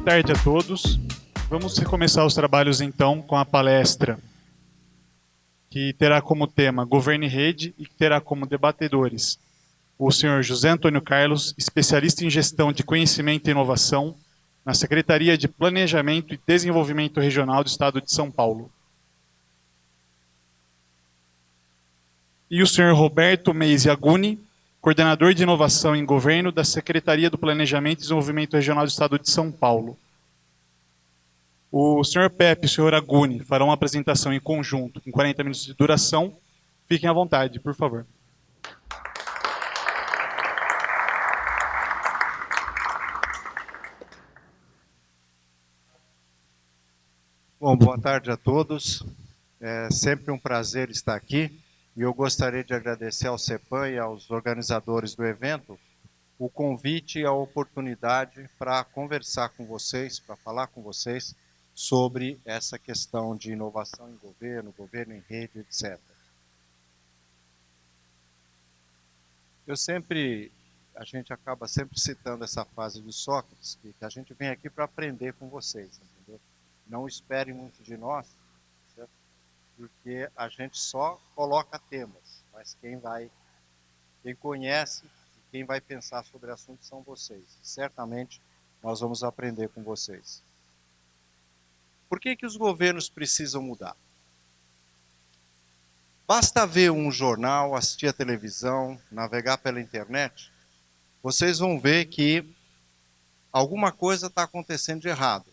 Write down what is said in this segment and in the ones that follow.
Boa tarde a todos. Vamos recomeçar os trabalhos então com a palestra que terá como tema Governo e Rede e que terá como debatedores o senhor José Antônio Carlos, especialista em gestão de conhecimento e inovação na Secretaria de Planejamento e Desenvolvimento Regional do Estado de São Paulo. E o senhor Roberto Meis Yaguni, coordenador de inovação em governo da Secretaria do Planejamento e Desenvolvimento Regional do Estado de São Paulo. O senhor Pepe e o senhor Aguni farão uma apresentação em conjunto, com 40 minutos de duração. Fiquem à vontade, por favor. Bom, boa tarde a todos. É sempre um prazer estar aqui e eu gostaria de agradecer ao CEPAM e aos organizadores do evento o convite e a oportunidade para conversar com vocês, para falar com vocês sobre essa questão de inovação em governo, governo em rede, etc. A gente acaba sempre citando essa frase de Sócrates, que a gente vem aqui para aprender com vocês, entendeu? Não esperem muito de nós, certo? Porque a gente só coloca temas, mas quem conhece, quem vai pensar sobre o assunto são vocês. Certamente nós vamos aprender com vocês. Por que os governos precisam mudar? Basta ver um jornal, assistir a televisão, navegar pela internet, vocês vão ver que alguma coisa está acontecendo de errado.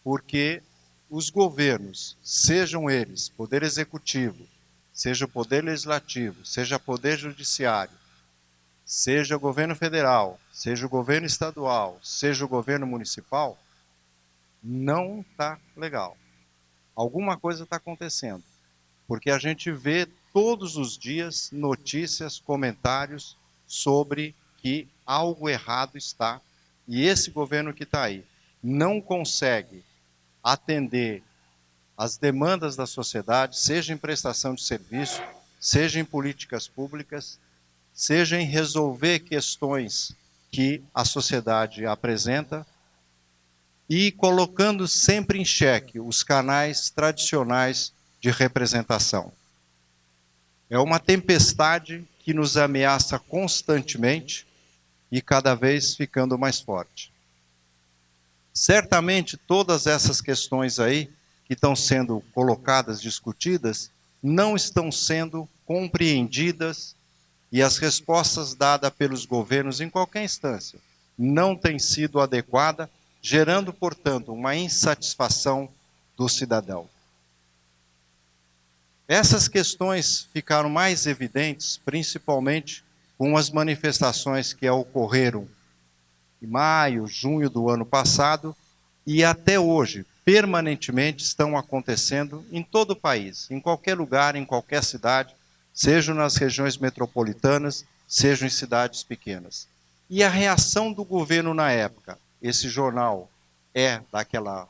Porque os governos, sejam eles poder executivo, seja o poder legislativo, seja o poder judiciário, seja o governo federal, seja o governo estadual, seja o governo municipal, não está legal. Alguma coisa está acontecendo, porque a gente vê todos os dias notícias, comentários sobre que algo errado está, e esse governo que está aí não consegue atender às demandas da sociedade, seja em prestação de serviço, seja em políticas públicas, seja em resolver questões que a sociedade apresenta e colocando sempre em xeque os canais tradicionais de representação. É uma tempestade que nos ameaça constantemente e cada vez ficando mais forte. Certamente todas essas questões aí que estão sendo colocadas, discutidas, não estão sendo compreendidas e as respostas dadas pelos governos em qualquer instância não têm sido adequadas, gerando, portanto, uma insatisfação do cidadão. Essas questões ficaram mais evidentes, principalmente com as manifestações que ocorreram em maio, junho do ano passado, e até hoje, permanentemente estão acontecendo em todo o país, em qualquer lugar, em qualquer cidade, seja nas regiões metropolitanas, seja em cidades pequenas. E a reação do governo na época, esse jornal é daquela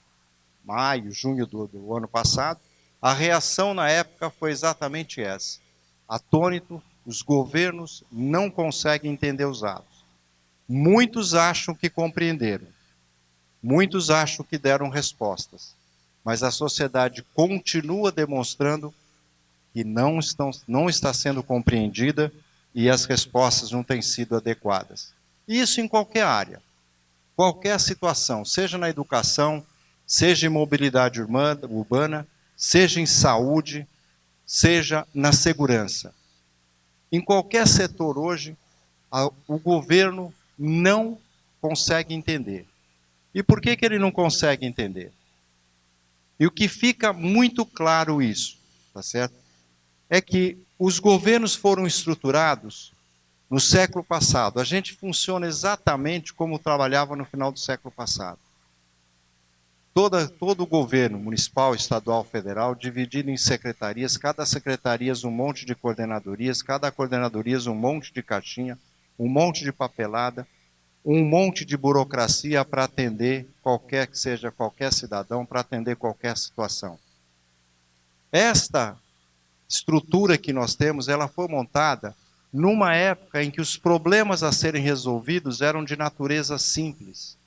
maio, junho do ano passado, a reação na época foi exatamente essa. Atônito, os governos não conseguem entender os atos. Muitos acham que compreenderam, muitos acham que deram respostas, mas a sociedade continua demonstrando que não está sendo compreendida e as respostas não têm sido adequadas. Isso em qualquer área, qualquer situação, seja na educação, seja em mobilidade urbana, seja em saúde, seja na segurança. Em qualquer setor hoje, o governo não consegue entender. E por que ele não consegue entender? E o que fica muito claro isso, tá certo? É que os governos foram estruturados no século passado. A gente funciona exatamente como trabalhava no final do século passado. Todo o governo municipal, estadual, federal, dividido em secretarias, cada secretaria um monte de coordenadorias, cada coordenadoria um monte de caixinha, um monte de papelada, um monte de burocracia para atender qualquer que seja qualquer cidadão, para atender qualquer situação. Esta estrutura que nós temos, ela foi montada numa época em que os problemas a serem resolvidos eram de natureza simples.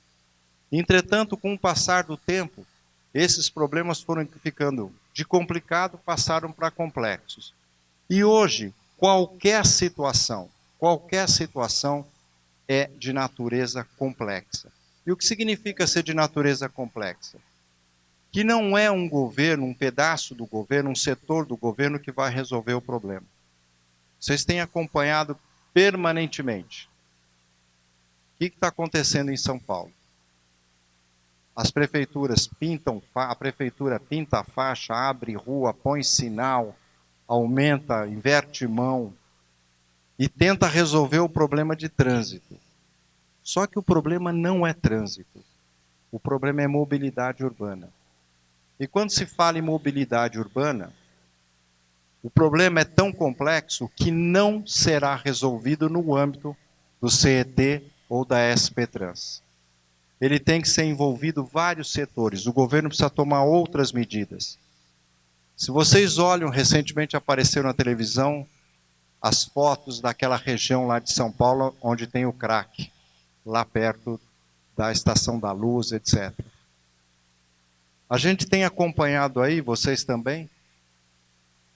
Entretanto, com o passar do tempo, esses problemas foram ficando de complicado, passaram para complexos. E hoje, qualquer situação é de natureza complexa. E o que significa ser de natureza complexa? Que não é um governo, um pedaço do governo, um setor do governo que vai resolver o problema. Vocês têm acompanhado permanentemente. O que está acontecendo em São Paulo? As prefeituras a prefeitura pinta a faixa, abre rua, põe sinal, aumenta, inverte mão e tenta resolver o problema de trânsito. Só que o problema não é trânsito. O problema é mobilidade urbana. E quando se fala em mobilidade urbana, o problema é tão complexo que não será resolvido no âmbito do CET ou da SP Trans. Ele tem que ser envolvido vários setores. O governo precisa tomar outras medidas. Se vocês olham, recentemente apareceu na televisão as fotos daquela região lá de São Paulo, onde tem o crack, lá perto da Estação da Luz, etc. A gente tem acompanhado aí, vocês também,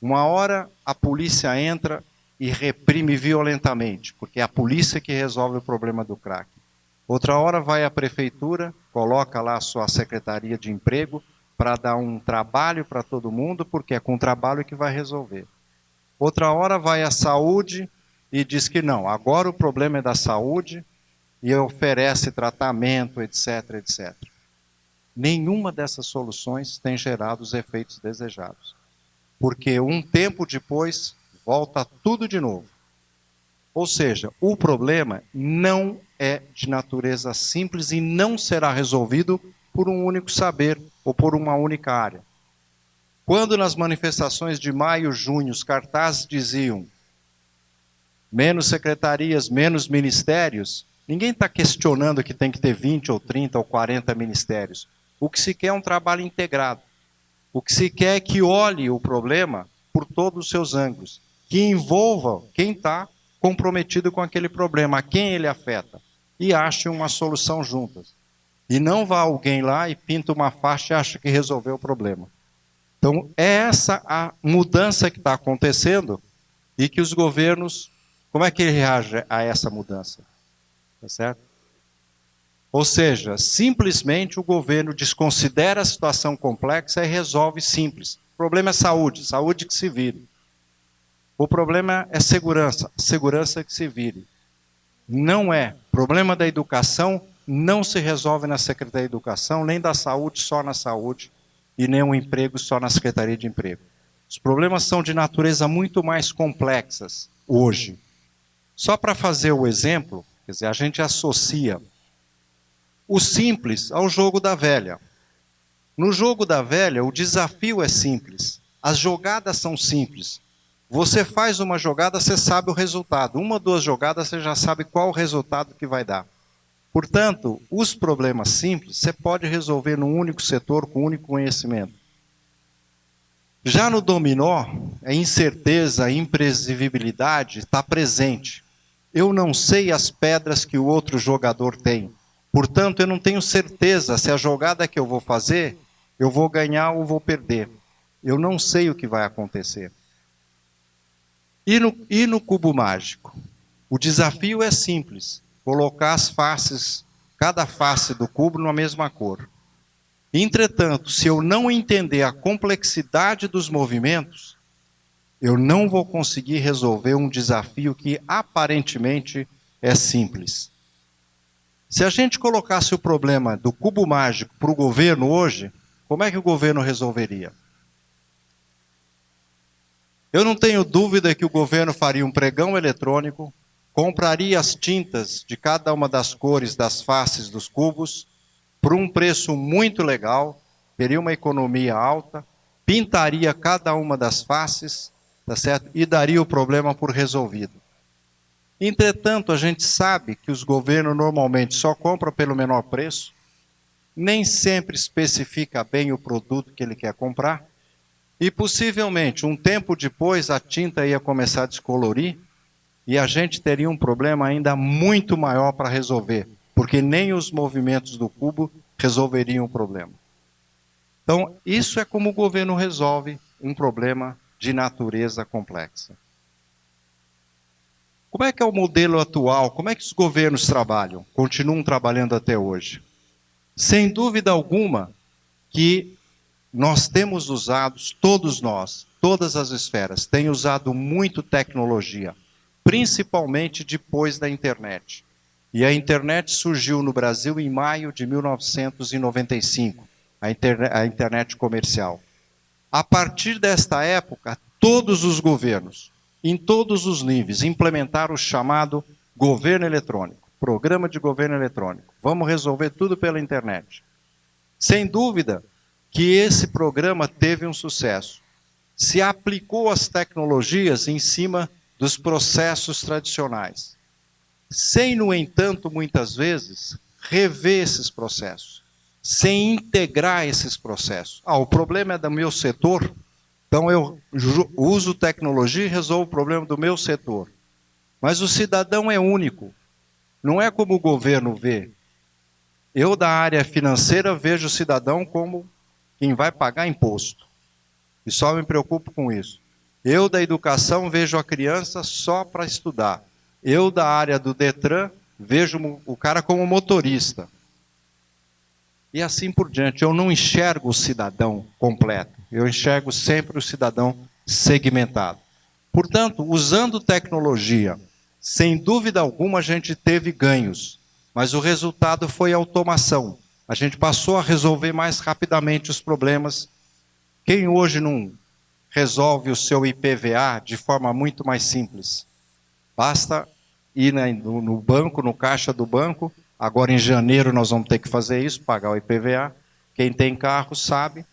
uma hora a polícia entra e reprime violentamente, porque é a polícia que resolve o problema do crack. Outra hora vai a prefeitura, coloca lá a sua secretaria de emprego para dar um trabalho para todo mundo, porque é com o trabalho que vai resolver. Outra hora vai a saúde e diz que não, agora o problema é da saúde e oferece tratamento, etc, etc. Nenhuma dessas soluções tem gerado os efeitos desejados. Porque um tempo depois, volta tudo de novo. Ou seja, o problema não é de natureza simples e não será resolvido por um único saber ou por uma única área. Quando nas manifestações de maio, junho, os cartazes diziam menos secretarias, menos ministérios, ninguém está questionando que tem que ter 20 ou 30 ou 40 ministérios. O que se quer é um trabalho integrado. O que se quer é que olhe o problema por todos os seus ângulos, que envolva quem está comprometido com aquele problema, a quem ele afeta, e ache uma solução juntas. E não vá alguém lá e pinta uma faixa e acha que resolveu o problema. Então, é essa a mudança que está acontecendo e que os governos, como é que ele reage a essa mudança? Tá certo? Ou seja, simplesmente o governo desconsidera a situação complexa e resolve simples. O problema é saúde, saúde que se vire. O problema é segurança, segurança que se vire. Não é. O problema da educação não se resolve na Secretaria de Educação, nem da saúde só na saúde, e nem o emprego só na Secretaria de Emprego. Os problemas são de natureza muito mais complexas hoje. Só para fazer o exemplo, quer dizer, a gente associa o simples ao jogo da velha. No jogo da velha, o desafio é simples. As jogadas são simples. Você faz uma jogada, você sabe o resultado. Uma ou duas jogadas, você já sabe qual o resultado que vai dar. Portanto, os problemas simples, você pode resolver num único setor, com um único conhecimento. Já no dominó, a incerteza, a imprevisibilidade está presente. Eu não sei as pedras que o outro jogador tem. Portanto, eu não tenho certeza se a jogada que eu vou fazer, eu vou ganhar ou vou perder. Eu não sei o que vai acontecer. E no cubo mágico? O desafio é simples. Colocar as faces, cada face do cubo na mesma cor. Entretanto, se eu não entender a complexidade dos movimentos, eu não vou conseguir resolver um desafio que aparentemente é simples. Se a gente colocasse o problema do cubo mágico para o governo hoje, como é que o governo resolveria? Eu não tenho dúvida que o governo faria um pregão eletrônico, compraria as tintas de cada uma das cores das faces dos cubos, por um preço muito legal, teria uma economia alta, pintaria cada uma das faces, tá certo? E daria o problema por resolvido. Entretanto, a gente sabe que os governos normalmente só compram pelo menor preço, nem sempre especifica bem o produto que ele quer comprar, e possivelmente, um tempo depois, a tinta ia começar a descolorir, e a gente teria um problema ainda muito maior para resolver, porque nem os movimentos do cubo resolveriam o problema. Então, isso é como o governo resolve um problema de natureza complexa. Como é que é o modelo atual? Como é que os governos trabalham? Continuam trabalhando até hoje? Sem dúvida alguma que nós temos usado, todos nós, todas as esferas, têm usado muito tecnologia, principalmente depois da internet. E a internet surgiu no Brasil em maio de 1995, a internet comercial. A partir desta época, todos os governos, em todos os níveis, implementaram o chamado governo eletrônico, programa de governo eletrônico. Vamos resolver tudo pela internet. Sem dúvida que esse programa teve um sucesso. Se aplicou as tecnologias em cima dos processos tradicionais, sem, no entanto, muitas vezes, rever esses processos, sem integrar esses processos. O problema é do meu setor, então eu uso tecnologia e resolvo o problema do meu setor. Mas o cidadão é único, não é como o governo vê. Eu, da área financeira, vejo o cidadão como quem vai pagar imposto. E só me preocupo com isso. Eu, da educação, vejo a criança só para estudar. Eu, da área do Detran, vejo o cara como motorista. E assim por diante. Eu não enxergo o cidadão completo. Eu enxergo sempre o cidadão segmentado. Portanto, usando tecnologia, sem dúvida alguma a gente teve ganhos. Mas o resultado foi automação. A gente passou a resolver mais rapidamente os problemas. Quem hoje não resolve o seu IPVA de forma muito mais simples? Basta ir no banco, no caixa do banco. Agora em janeiro nós vamos ter que fazer isso, pagar o IPVA. Quem tem carro sabe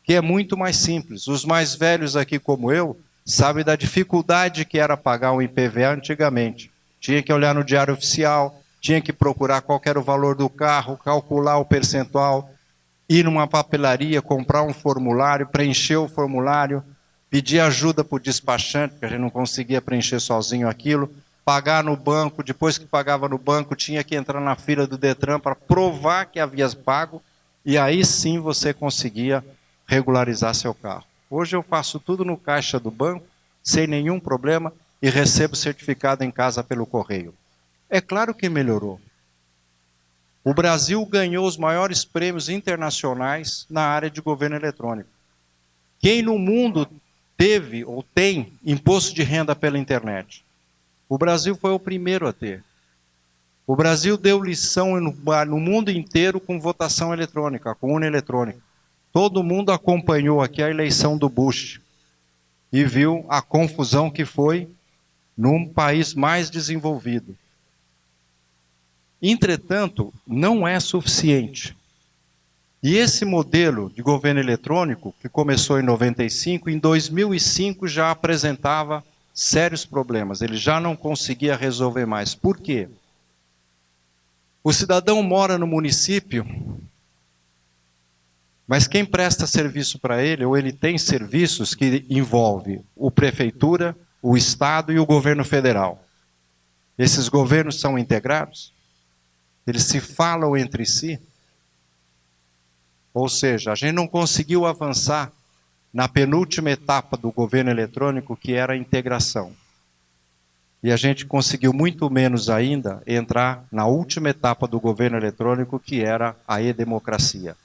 que é muito mais simples. Os mais velhos aqui como eu sabem da dificuldade que era pagar um IPVA antigamente. Tinha que olhar no diário oficial, tinha que procurar qual era o valor do carro, calcular o percentual, ir numa papelaria, comprar um formulário, preencher o formulário, pedir ajuda para o despachante, porque a gente não conseguia preencher sozinho aquilo, pagar no banco, depois que pagava no banco, tinha que entrar na fila do Detran para provar que havia pago, e aí sim você conseguia regularizar seu carro. Hoje eu faço tudo no caixa do banco, sem nenhum problema, e recebo certificado em casa pelo correio. É claro que melhorou. O Brasil ganhou os maiores prêmios internacionais na área de governo eletrônico. Quem no mundo teve ou tem imposto de renda pela internet? O Brasil foi o primeiro a ter. O Brasil deu lição no mundo inteiro com votação eletrônica, com urna eletrônica. Todo mundo acompanhou aqui a eleição do Bush e viu a confusão que foi num país mais desenvolvido. Entretanto, não é suficiente. E esse modelo de governo eletrônico, que começou em 95, em 2005 já apresentava sérios problemas. Ele já não conseguia resolver mais. Por quê? O cidadão mora no município, mas quem presta serviço para ele, ou ele tem serviços que envolve a prefeitura, o Estado e o governo federal. Esses governos são integrados? Eles se falam entre si? Ou seja, a gente não conseguiu avançar na penúltima etapa do governo eletrônico, que era a integração. E a gente conseguiu muito menos ainda entrar na última etapa do governo eletrônico, que era a e-democracia.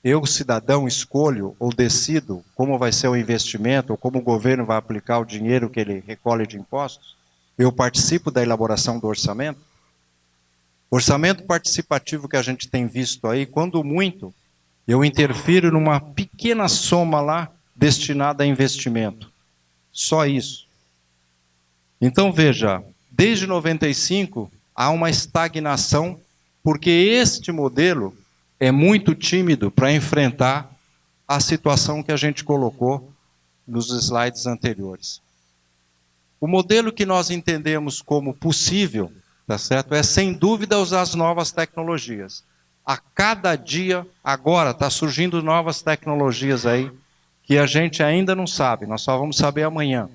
Eu, cidadão, escolho ou decido como vai ser o investimento, ou como o governo vai aplicar o dinheiro que ele recolhe de impostos. Eu participo da elaboração do orçamento. Orçamento participativo que a gente tem visto aí, quando muito, eu interfiro numa pequena soma lá destinada a investimento. Só isso. Então veja, desde 95 há uma estagnação, porque este modelo é muito tímido para enfrentar a situação que a gente colocou nos slides anteriores. O modelo que nós entendemos como possível, tá certo? É sem dúvida usar as novas tecnologias. A cada dia, agora, está surgindo novas tecnologias aí, que a gente ainda não sabe, nós só vamos saber amanhã.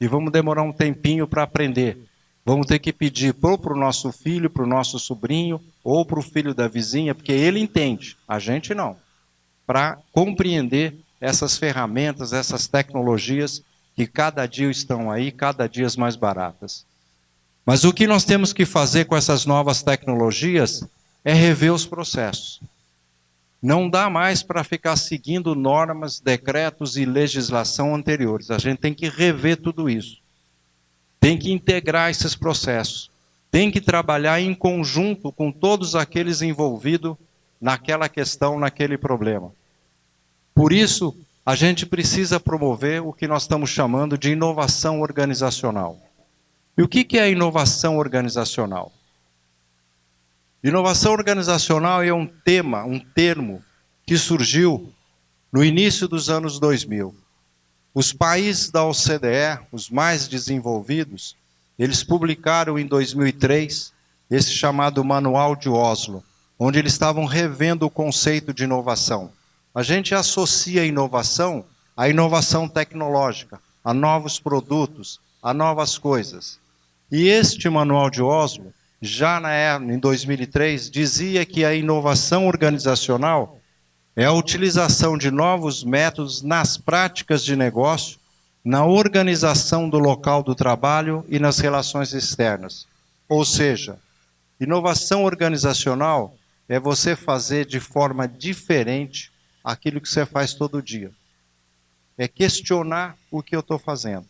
E vamos demorar um tempinho para aprender. Vamos ter que pedir para o nosso filho, para o nosso sobrinho, ou para o filho da vizinha, porque ele entende, a gente não, para compreender essas ferramentas, essas tecnologias que cada dia estão aí, cada dia mais baratas. Mas o que nós temos que fazer com essas novas tecnologias é rever os processos. Não dá mais para ficar seguindo normas, decretos e legislação anteriores. A gente tem que rever tudo isso. Tem que integrar esses processos. Tem que trabalhar em conjunto com todos aqueles envolvidos naquela questão, naquele problema. Por isso, a gente precisa promover o que nós estamos chamando de inovação organizacional. E o que é inovação organizacional? Inovação organizacional é um termo que surgiu no início dos anos 2000. Os países da OCDE, os mais desenvolvidos, eles publicaram em 2003 esse chamado Manual de Oslo, onde eles estavam revendo o conceito de inovação. A gente associa a inovação à inovação tecnológica, a novos produtos, a novas coisas. E este Manual de Oslo, já em 2003, dizia que a inovação organizacional é a utilização de novos métodos nas práticas de negócio, na organização do local do trabalho e nas relações externas. Ou seja, inovação organizacional é você fazer de forma diferente aquilo que você faz todo dia. É questionar o que eu estou fazendo.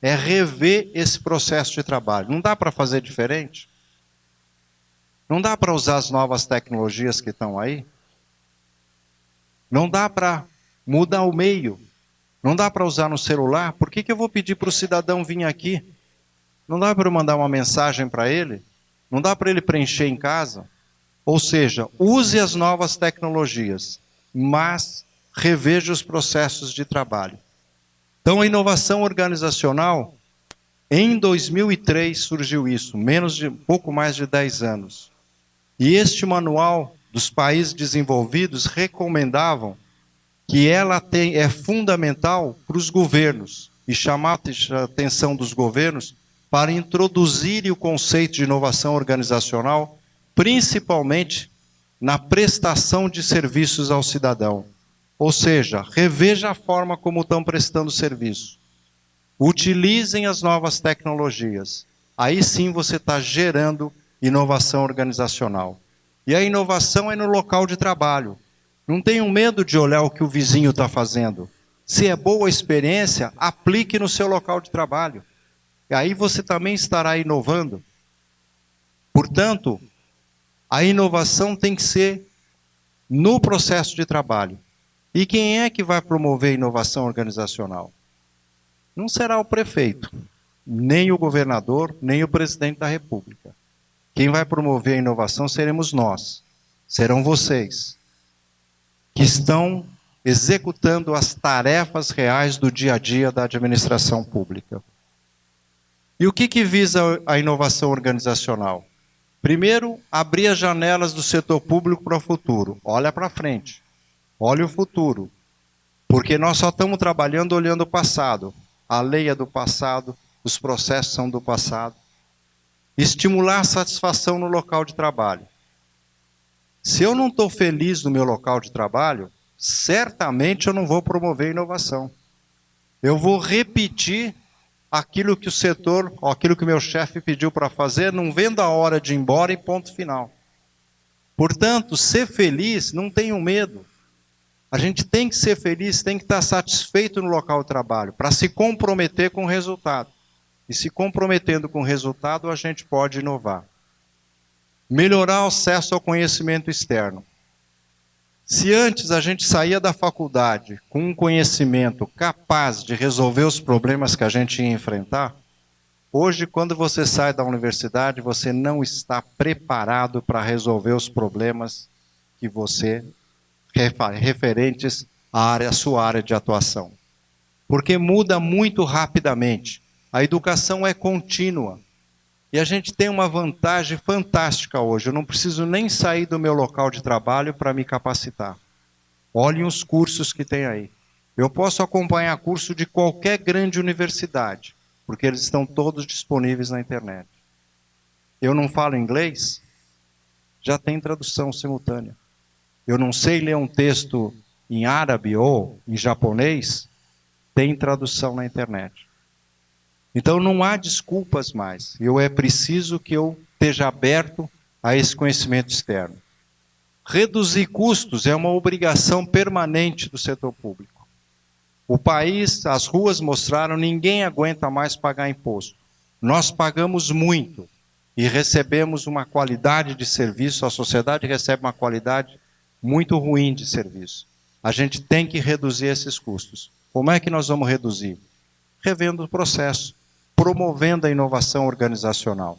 É rever esse processo de trabalho. Não dá para fazer diferente? Não dá para usar as novas tecnologias que estão aí? Não dá para mudar o meio? Não dá para usar no celular? Por que eu vou pedir para o cidadão vir aqui? Não dá para eu mandar uma mensagem para ele? Não dá para ele preencher em casa? Ou seja, use as novas tecnologias, mas reveja os processos de trabalho. Então, a inovação organizacional, em 2003 surgiu isso, pouco mais de 10 anos. E este manual dos países desenvolvidos recomendavam que ela é fundamental para os governos e chamar a atenção dos governos para introduzirem o conceito de inovação organizacional, principalmente na prestação de serviços ao cidadão. Ou seja, reveja a forma como estão prestando serviço. Utilizem as novas tecnologias. Aí sim você está gerando inovação organizacional. E a inovação é no local de trabalho. Não tenham medo de olhar o que o vizinho está fazendo. Se é boa a experiência, aplique no seu local de trabalho. E aí você também estará inovando. Portanto, a inovação tem que ser no processo de trabalho. E quem é que vai promover a inovação organizacional? Não será o prefeito, nem o governador, nem o presidente da República. Quem vai promover a inovação seremos nós, serão vocês, que estão executando as tarefas reais do dia a dia da administração pública. E o que visa a inovação organizacional? Primeiro, abrir as janelas do setor público para o futuro. Olha para frente, olha o futuro. Porque nós só estamos trabalhando olhando o passado. A lei é do passado, os processos são do passado. Estimular a satisfação no local de trabalho. Se eu não estou feliz no meu local de trabalho, certamente eu não vou promover inovação. Eu vou repetir aquilo que o setor, aquilo que o meu chefe pediu para fazer, não vendo a hora de ir embora e ponto final. Portanto, ser feliz, não tenham medo. A gente tem que ser feliz, tem que estar satisfeito no local de trabalho, para se comprometer com o resultado. E se comprometendo com o resultado, a gente pode inovar. Melhorar o acesso ao conhecimento externo. Se antes a gente saía da faculdade com um conhecimento capaz de resolver os problemas que a gente ia enfrentar, hoje, quando você sai da universidade, você não está preparado para resolver os problemas que você referentes à sua área de atuação. Porque muda muito rapidamente. A educação é contínua. E a gente tem uma vantagem fantástica hoje. Eu não preciso nem sair do meu local de trabalho para me capacitar. Olhem os cursos que tem aí. Eu posso acompanhar curso de qualquer grande universidade, porque eles estão todos disponíveis na internet. Eu não falo inglês, já tem tradução simultânea. Eu não sei ler um texto em árabe ou em japonês, tem tradução na internet. Então não há desculpas mais. É preciso que eu esteja aberto a esse conhecimento externo. Reduzir custos é uma obrigação permanente do setor público. O país, as ruas mostraram, ninguém aguenta mais pagar imposto. Nós pagamos muito e recebemos uma qualidade de serviço, a sociedade recebe uma qualidade muito ruim de serviço. A gente tem que reduzir esses custos. Como é que nós vamos reduzir? Revendo o processo, promovendo a inovação organizacional.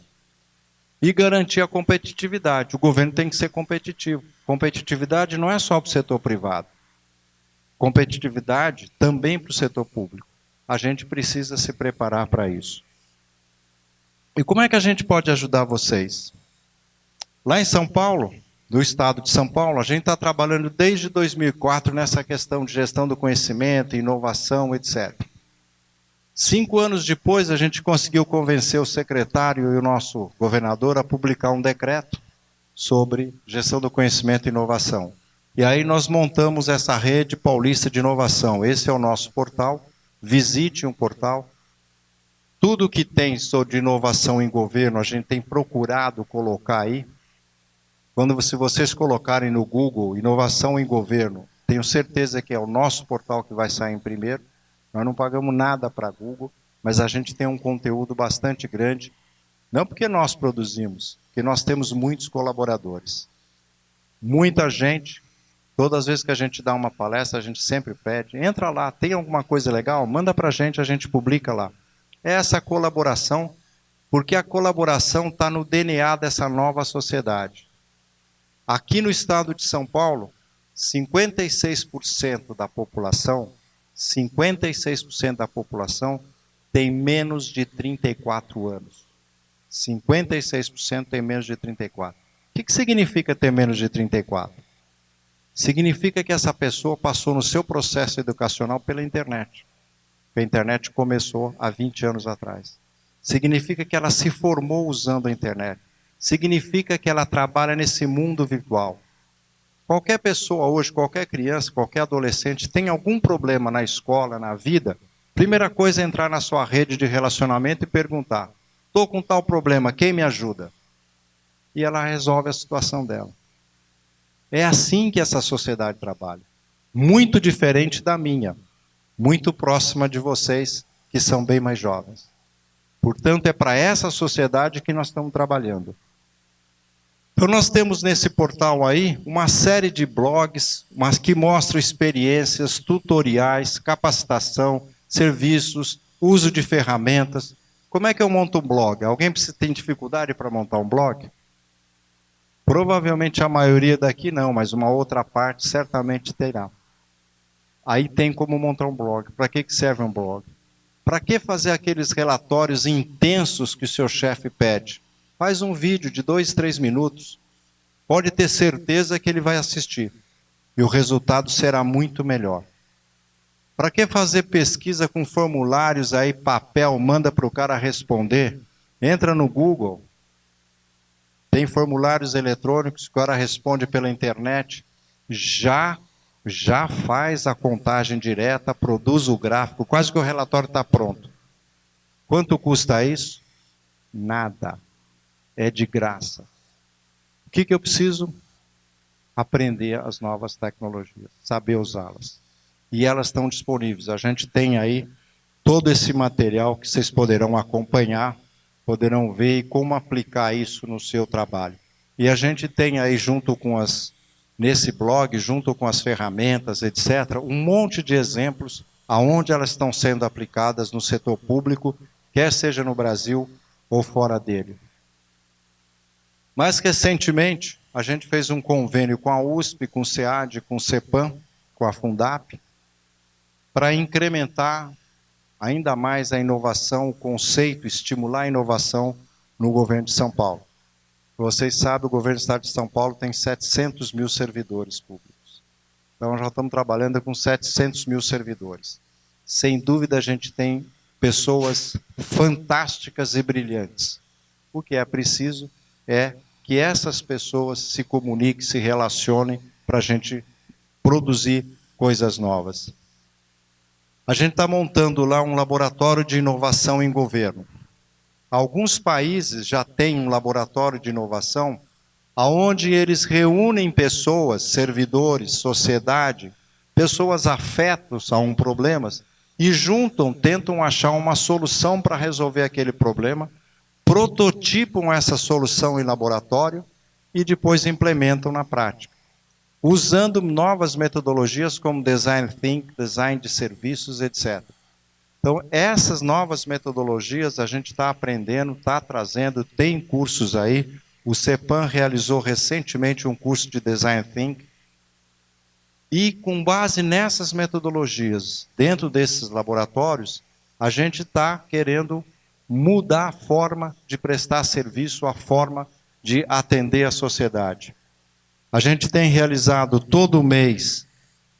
E garantir a competitividade. O governo tem que ser competitivo. Competitividade não é só para o setor privado. Competitividade também para o setor público. A gente precisa se preparar para isso. E como é que a gente pode ajudar vocês? Lá em São Paulo, do estado de São Paulo, a gente está trabalhando desde 2004 nessa questão de gestão do conhecimento, inovação, etc. 5 anos depois, a gente conseguiu convencer o secretário e o nosso governador a publicar um decreto sobre gestão do conhecimento e inovação. E aí nós montamos essa rede paulista de inovação. Esse é o nosso portal. Visite um portal. Tudo que tem sobre inovação em governo, a gente tem procurado colocar aí. Se vocês colocarem no Google, inovação em governo, tenho certeza que é o nosso portal que vai sair em primeiro. Nós não pagamos nada para Google, mas a gente tem um conteúdo bastante grande. Não porque nós produzimos, porque nós temos muitos colaboradores. Muita gente, todas as vezes que a gente dá uma palestra, a gente sempre pede, entra lá, tem alguma coisa legal? Manda para a gente publica lá. É essa colaboração, porque a colaboração está no DNA dessa nova sociedade. Aqui no estado de São Paulo, 56% da população tem menos de 34 anos. 56% tem menos de 34. O que significa ter menos de 34? Significa que essa pessoa passou no seu processo educacional pela internet. A internet começou há 20 anos atrás. Significa que ela se formou usando a internet. Significa que ela trabalha nesse mundo virtual. Qualquer pessoa hoje, qualquer criança, qualquer adolescente, tem algum problema na escola, na vida, primeira coisa é entrar na sua rede de relacionamento e perguntar, estou com tal problema, quem me ajuda? E ela resolve a situação dela. É assim que essa sociedade trabalha. Muito diferente da minha, muito próxima de vocês, que são bem mais jovens. Portanto, é para essa sociedade que nós estamos trabalhando. Então nós temos nesse portal aí uma série de blogs, mas que mostram experiências, tutoriais, capacitação, serviços, uso de ferramentas. Como é que eu monto um blog? Alguém tem dificuldade para montar um blog? Provavelmente a maioria daqui não, mas uma outra parte certamente terá. Aí tem como montar um blog. Para que serve um blog? Para que fazer aqueles relatórios intensos que o seu chefe pede? Faz um vídeo de 2, 3 minutos. Pode ter certeza que ele vai assistir. E o resultado será muito melhor. Para que fazer pesquisa com formulários aí, papel, manda para o cara responder? Entra no Google. Tem formulários eletrônicos, o cara responde pela internet. Já faz a contagem direta, produz o gráfico, quase que o relatório está pronto. Quanto custa isso? Nada. É de graça. O que eu preciso? Aprender as novas tecnologias, saber usá-las. E elas estão disponíveis. A gente tem aí todo esse material que vocês poderão acompanhar, poderão ver como aplicar isso no seu trabalho. E a gente tem aí nesse blog, junto com as ferramentas, etc., um monte de exemplos aonde elas estão sendo aplicadas no setor público, quer seja no Brasil ou fora dele. Mais recentemente, a gente fez um convênio com a USP, com o SEAD, com o CEPAM, com a Fundap, para incrementar ainda mais a inovação, o conceito, estimular a inovação no governo de São Paulo. Vocês sabem, o governo do estado de São Paulo tem 700 mil servidores públicos. Então, nós já estamos trabalhando com 700 mil servidores. Sem dúvida, a gente tem pessoas fantásticas e brilhantes. O que é preciso é que essas pessoas se comuniquem, se relacionem para a gente produzir coisas novas. A gente está montando lá um laboratório de inovação em governo. Alguns países já têm um laboratório de inovação onde eles reúnem pessoas, servidores, sociedade, pessoas afetas a um problema e juntam, tentam achar uma solução para resolver aquele problema, prototipam essa solução em laboratório e depois implementam na prática, usando novas metodologias como design thinking, design de serviços, etc. Então, essas novas metodologias a gente está aprendendo, está trazendo, tem cursos aí. O CEPAM realizou recentemente um curso de design thinking. E com base nessas metodologias, dentro desses laboratórios, a gente está querendo mudar a forma de prestar serviço, a forma de atender a sociedade. A gente tem realizado todo mês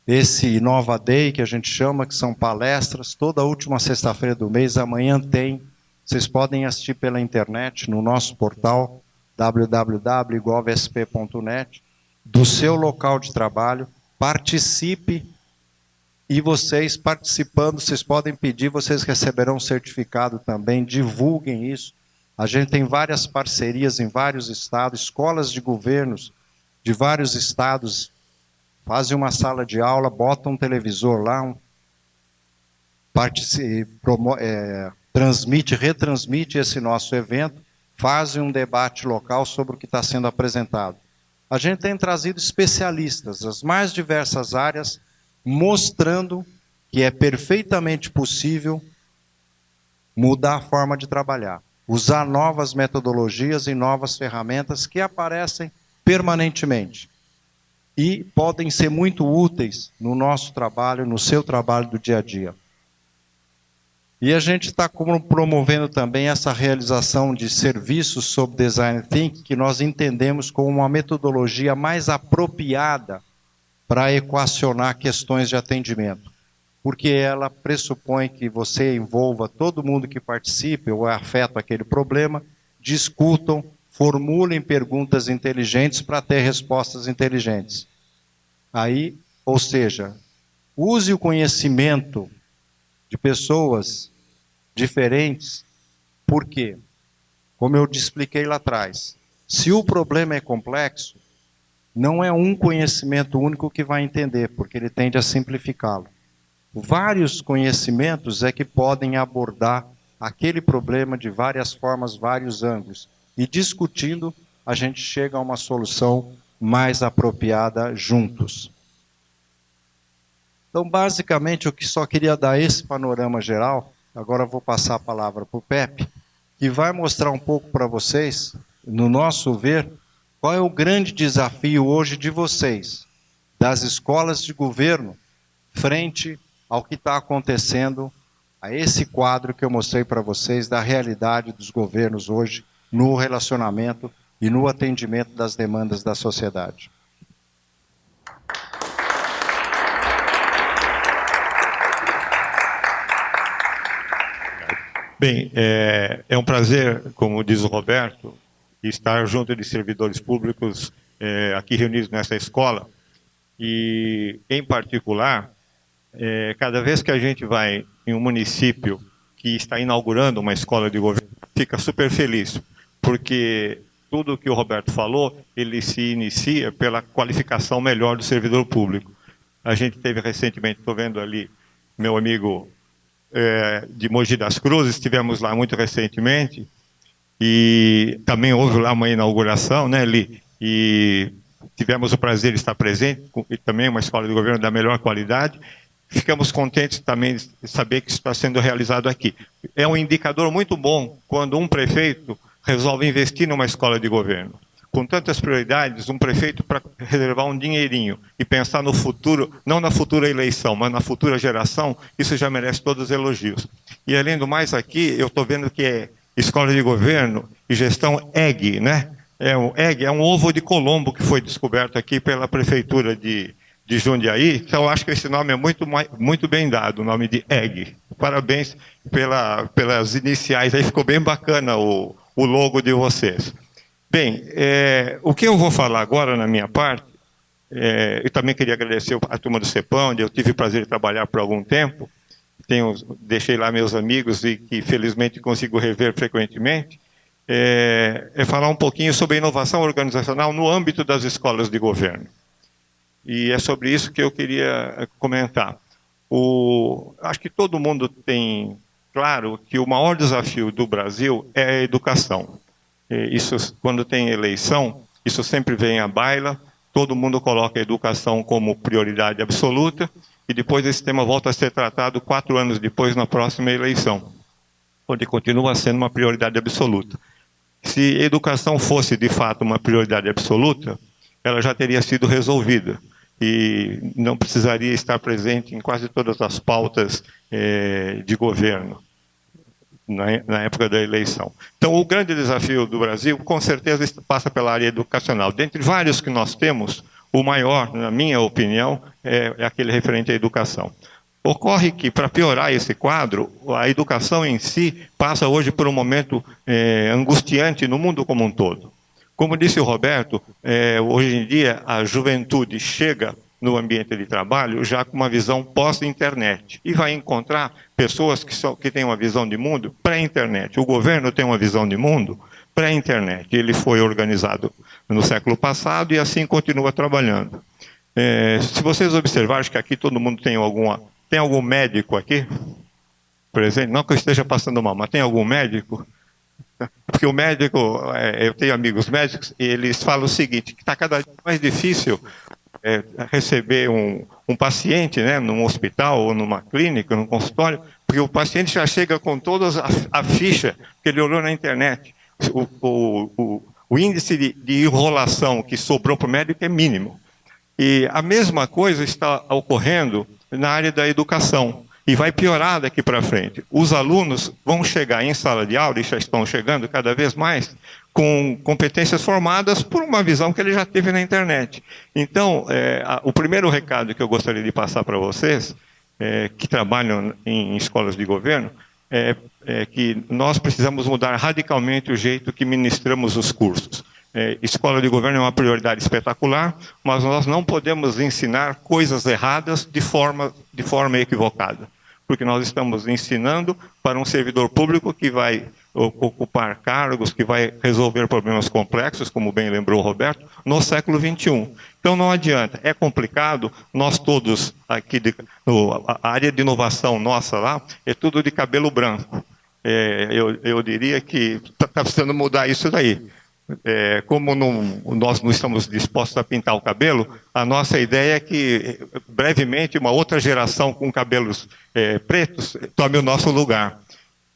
esse Inova Day, que a gente chama, que são palestras, toda última sexta-feira do mês. Amanhã tem, vocês podem assistir pela internet, no nosso portal, www.govsp.net, do seu local de trabalho. Participe, e vocês participando, vocês podem pedir, vocês receberão um certificado também, divulguem isso. A gente tem várias parcerias em vários estados, escolas de governos de vários estados, fazem uma sala de aula, botam um televisor lá, retransmite esse nosso evento, fazem um debate local sobre o que está sendo apresentado. A gente tem trazido especialistas das mais diversas áreas, mostrando que é perfeitamente possível mudar a forma de trabalhar, usar novas metodologias e novas ferramentas que aparecem permanentemente e podem ser muito úteis no nosso trabalho, no seu trabalho do dia a dia. E a gente está promovendo também essa realização de serviços sobre Design Thinking, que nós entendemos como uma metodologia mais apropriada para equacionar questões de atendimento. Porque ela pressupõe que você envolva todo mundo que participe ou é afeto àquele problema, discutam, formulem perguntas inteligentes para ter respostas inteligentes. Aí, ou seja, use o conhecimento de pessoas diferentes, porque, como eu te expliquei lá atrás, se o problema é complexo, não é um conhecimento único que vai entender, porque ele tende a simplificá-lo. Vários conhecimentos é que podem abordar aquele problema de várias formas, vários ângulos. E discutindo, a gente chega a uma solução mais apropriada juntos. Então, basicamente, eu só queria dar esse panorama geral. Agora eu vou passar a palavra para o Pepe, que vai mostrar um pouco para vocês, no nosso ver, qual é o grande desafio hoje de vocês, das escolas de governo, frente ao que está acontecendo, a esse quadro que eu mostrei para vocês, da realidade dos governos hoje, no relacionamento e no atendimento das demandas da sociedade. Bem, é um prazer, como diz o Roberto, estar junto de servidores públicos aqui reunidos nessa escola. E, em particular, cada vez que a gente vai em um município que está inaugurando uma escola de governo, fica super feliz, porque tudo o que o Roberto falou, ele se inicia pela qualificação melhor do servidor público. A gente teve recentemente, estou vendo ali, meu amigo de Mogi das Cruzes, estivemos lá muito recentemente, e também houve lá uma inauguração, né, Li? E tivemos o prazer de estar presente, e também uma escola de governo da melhor qualidade. Ficamos contentes também de saber que isso está sendo realizado aqui. É um indicador muito bom quando um prefeito resolve investir numa escola de governo. Com tantas prioridades, um prefeito, para reservar um dinheirinho e pensar no futuro, não na futura eleição, mas na futura geração, isso já merece todos os elogios. E além do mais aqui, eu estou vendo que é escola de governo e gestão EG, né? O EG é um ovo de Colombo que foi descoberto aqui pela prefeitura de Jundiaí, então eu acho que esse nome é muito bem dado, o nome de EG. Parabéns pelas iniciais, aí ficou bem bacana o logo de vocês. Bem, o que eu vou falar agora na minha parte, eu também queria agradecer a turma do CEPAM, onde eu tive o prazer de trabalhar por algum tempo. Deixei lá meus amigos e que felizmente consigo rever frequentemente. Falar um pouquinho sobre a inovação organizacional no âmbito das escolas de governo. E é sobre isso que eu queria comentar. Acho que todo mundo tem claro que o maior desafio do Brasil é a educação. Isso, quando tem eleição, isso sempre vem à baila, todo mundo coloca a educação como prioridade absoluta, e depois esse tema volta a ser tratado 4 anos depois, na próxima eleição, onde continua sendo uma prioridade absoluta. Se a educação fosse, de fato, uma prioridade absoluta, ela já teria sido resolvida, e não precisaria estar presente em quase todas as pautas de governo, na época da eleição. Então, o grande desafio do Brasil, com certeza, passa pela área educacional. Dentre vários que nós temos, o maior, na minha opinião, é aquele referente à educação. Ocorre que, para piorar esse quadro, a educação em si passa hoje por um momento angustiante no mundo como um todo. Como disse o Roberto, hoje em dia a juventude chega no ambiente de trabalho já com uma visão pós-internet e vai encontrar pessoas que têm uma visão de mundo pré-internet. O governo tem uma visão de mundo pré-internet. Ele foi organizado no século passado e assim continua trabalhando. Se vocês observarem, acho que aqui todo mundo tem algum médico aqui presente, não que eu esteja passando mal, mas tem algum médico? Porque o médico, eu tenho amigos médicos, e eles falam o seguinte, que está cada vez mais difícil receber um paciente, né, num hospital ou numa clínica, num consultório, porque o paciente já chega com toda a ficha que ele olhou na internet. O índice de enrolação que sobrou para o médico é mínimo. E a mesma coisa está ocorrendo na área da educação. E vai piorar daqui para frente. Os alunos vão chegar em sala de aula, e já estão chegando cada vez mais, com competências formadas por uma visão que ele já teve na internet. Então, o primeiro recado que eu gostaria de passar para vocês, que trabalham em escolas de governo, é que nós precisamos mudar radicalmente o jeito que ministramos os cursos. Escola de governo é uma prioridade espetacular, mas nós não podemos ensinar coisas erradas de forma equivocada. Porque nós estamos ensinando para um servidor público que vai ocupar cargos, que vai resolver problemas complexos, como bem lembrou o Roberto, no século XXI. Então não adianta, é complicado, nós todos aqui, a área de inovação nossa lá, é tudo de cabelo branco. Eu diria que está precisando mudar isso daí. Como nós não estamos dispostos a pintar o cabelo, a nossa ideia é que brevemente uma outra geração com cabelos pretos tome o nosso lugar.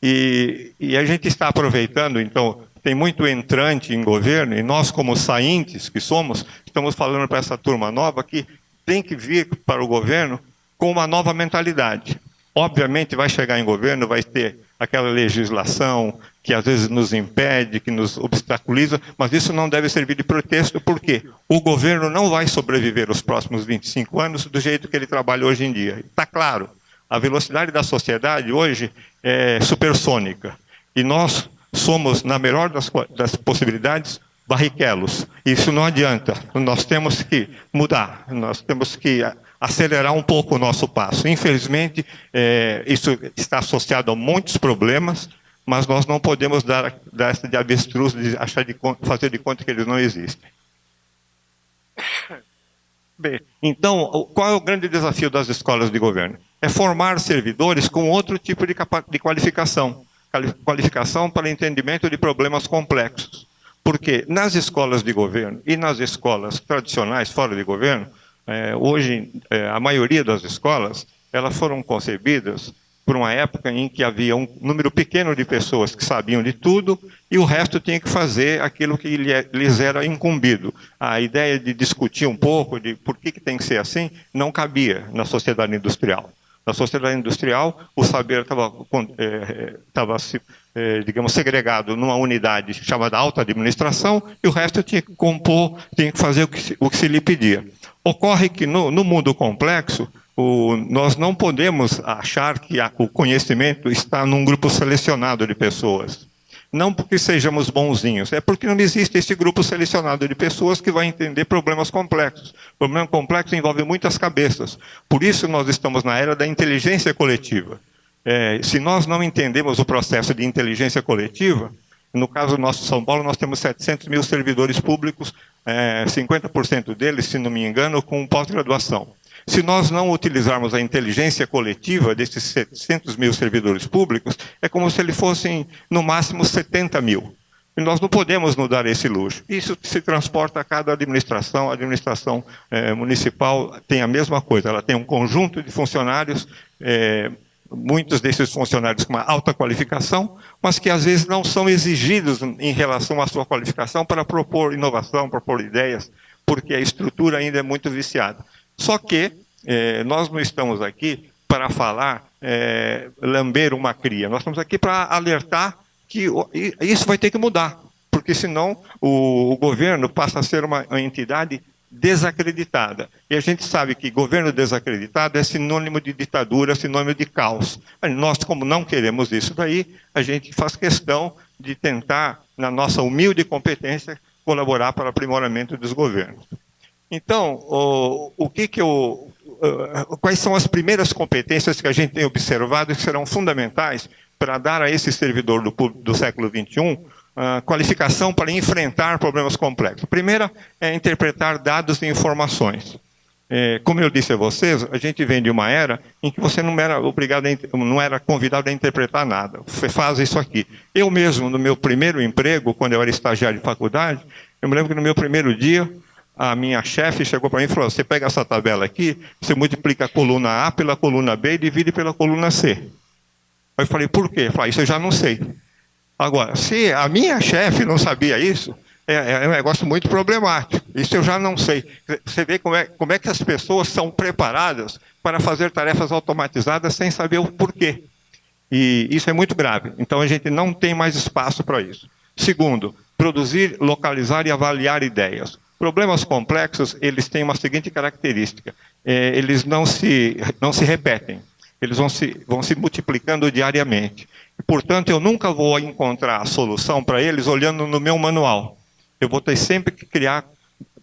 E a gente está aproveitando, então, tem muito entrante em governo, e nós como saintes que somos, estamos falando para essa turma nova que tem que vir para o governo com uma nova mentalidade. Obviamente vai chegar em governo, vai ter aquela legislação que às vezes nos impede, que nos obstaculiza, mas isso não deve servir de pretexto, porque o governo não vai sobreviver os próximos 25 anos do jeito que ele trabalha hoje em dia. Está claro, a velocidade da sociedade hoje é supersônica, e nós somos, na melhor das possibilidades, barriquelos. Isso não adianta, nós temos que mudar, nós temos que acelerar um pouco o nosso passo. Infelizmente, isso está associado a muitos problemas, mas nós não podemos dar essa de avestruz, fazer de conta que eles não existem. Bem, então, qual é o grande desafio das escolas de governo? É formar servidores com outro tipo de qualificação. Qualificação para entendimento de problemas complexos. Porque nas escolas de governo e nas escolas tradicionais fora de governo, hoje, a maioria das escolas, elas foram concebidas por uma época em que havia um número pequeno de pessoas que sabiam de tudo e o resto tinha que fazer aquilo que lhes era incumbido. A ideia de discutir um pouco de por que tem que ser assim não cabia na sociedade industrial. Na sociedade industrial, o saber estava digamos, segregado numa unidade chamada alta administração e o resto tinha que compor, tinha que fazer o que se lhe pedia. Ocorre que no mundo complexo, nós não podemos achar que o conhecimento está num grupo selecionado de pessoas. Não porque sejamos bonzinhos, é porque não existe esse grupo selecionado de pessoas que vai entender problemas complexos. Problema complexo envolve muitas cabeças. Por isso nós estamos na era da inteligência coletiva. Se nós não entendemos o processo de inteligência coletiva, no caso do nosso São Paulo, nós temos 700 mil servidores públicos, 50% deles, se não me engano, com pós-graduação. Se nós não utilizarmos a inteligência coletiva desses 700 mil servidores públicos, é como se eles fossem, no máximo, 70 mil. E nós não podemos nos dar esse luxo. Isso se transporta a cada administração. A administração municipal tem a mesma coisa. Ela tem um conjunto de funcionários, muitos desses funcionários com uma alta qualificação, mas que às vezes não são exigidos em relação à sua qualificação para propor inovação, propor ideias, porque a estrutura ainda é muito viciada. Só que nós não estamos aqui para falar, lamber uma cria. Nós estamos aqui para alertar que isso vai ter que mudar, porque senão o governo passa a ser uma entidade desacreditada. E a gente sabe que governo desacreditado é sinônimo de ditadura, sinônimo de caos. Nós, como não queremos isso daí, a gente faz questão de tentar, na nossa humilde competência, colaborar para o aprimoramento dos governos. Então, quais são as primeiras competências que a gente tem observado e que serão fundamentais para dar a esse servidor do século XXI qualificação para enfrentar problemas complexos? A primeira é interpretar dados e informações. Como eu disse a vocês, a gente vem de uma era em que você não era convidado a interpretar nada. Você faz isso aqui. Eu mesmo, no meu primeiro emprego, quando eu era estagiário de faculdade, eu me lembro que no meu primeiro dia, a minha chefe chegou para mim e falou: você pega essa tabela aqui, você multiplica a coluna A pela coluna B e divide pela coluna C. Aí eu falei: por quê? Eu falei: isso eu já não sei. Agora, se a minha chefe não sabia isso, é um negócio muito problemático. Isso eu já não sei. Você vê como é que as pessoas são preparadas para fazer tarefas automatizadas sem saber o porquê. E isso é muito grave. Então a gente não tem mais espaço para isso. Segundo, produzir, localizar e avaliar ideias. Problemas complexos, eles têm uma seguinte característica: eles não se repetem, eles vão se multiplicando diariamente. E, portanto, eu nunca vou encontrar a solução para eles olhando no meu manual. Eu vou ter sempre que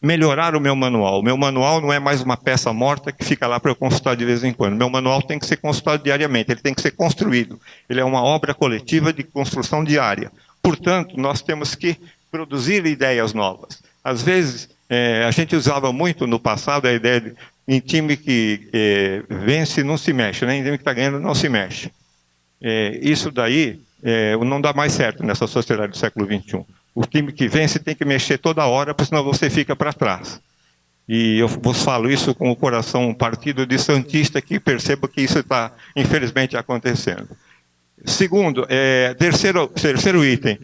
melhorar o meu manual. O meu manual não é mais uma peça morta que fica lá para eu consultar de vez em quando. O meu manual tem que ser consultado diariamente, ele tem que ser construído. Ele é uma obra coletiva de construção diária. Portanto, nós temos que produzir ideias novas. Às vezes, a gente usava muito no passado a ideia de em time que vence não se mexe, né? Em time que está ganhando não se mexe. Isso daí não dá mais certo nessa sociedade do século XXI. O time que vence tem que mexer toda hora, porque senão você fica para trás. E eu vos falo isso com o coração partido de santista, que percebo que isso está, infelizmente, acontecendo. Segundo, terceiro item,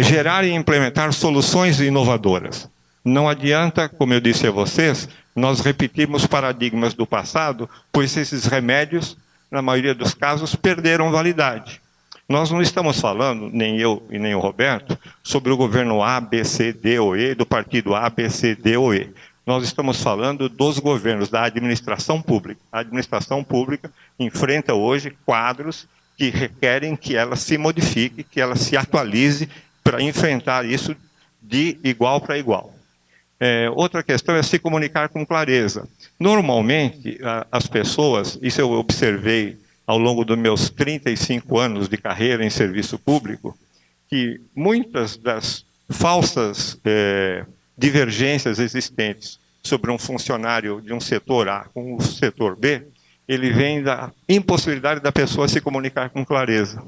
gerar e implementar soluções inovadoras. Não adianta, como eu disse a vocês, nós repetirmos paradigmas do passado, pois esses remédios, na maioria dos casos, perderam validade. Nós não estamos falando, nem eu e nem o Roberto, sobre o governo A, B, C, D ou E, do partido A, B, C, D ou E. Nós estamos falando dos governos, da administração pública. A administração pública enfrenta hoje quadros que requerem que ela se modifique, que ela se atualize para enfrentar isso de igual para igual. Outra questão é se comunicar com clareza. Normalmente, as pessoas, isso eu observei ao longo dos meus 35 anos de carreira em serviço público, que muitas das falsas divergências existentes sobre um funcionário de um setor A com o setor B, ele vem da impossibilidade da pessoa se comunicar com clareza.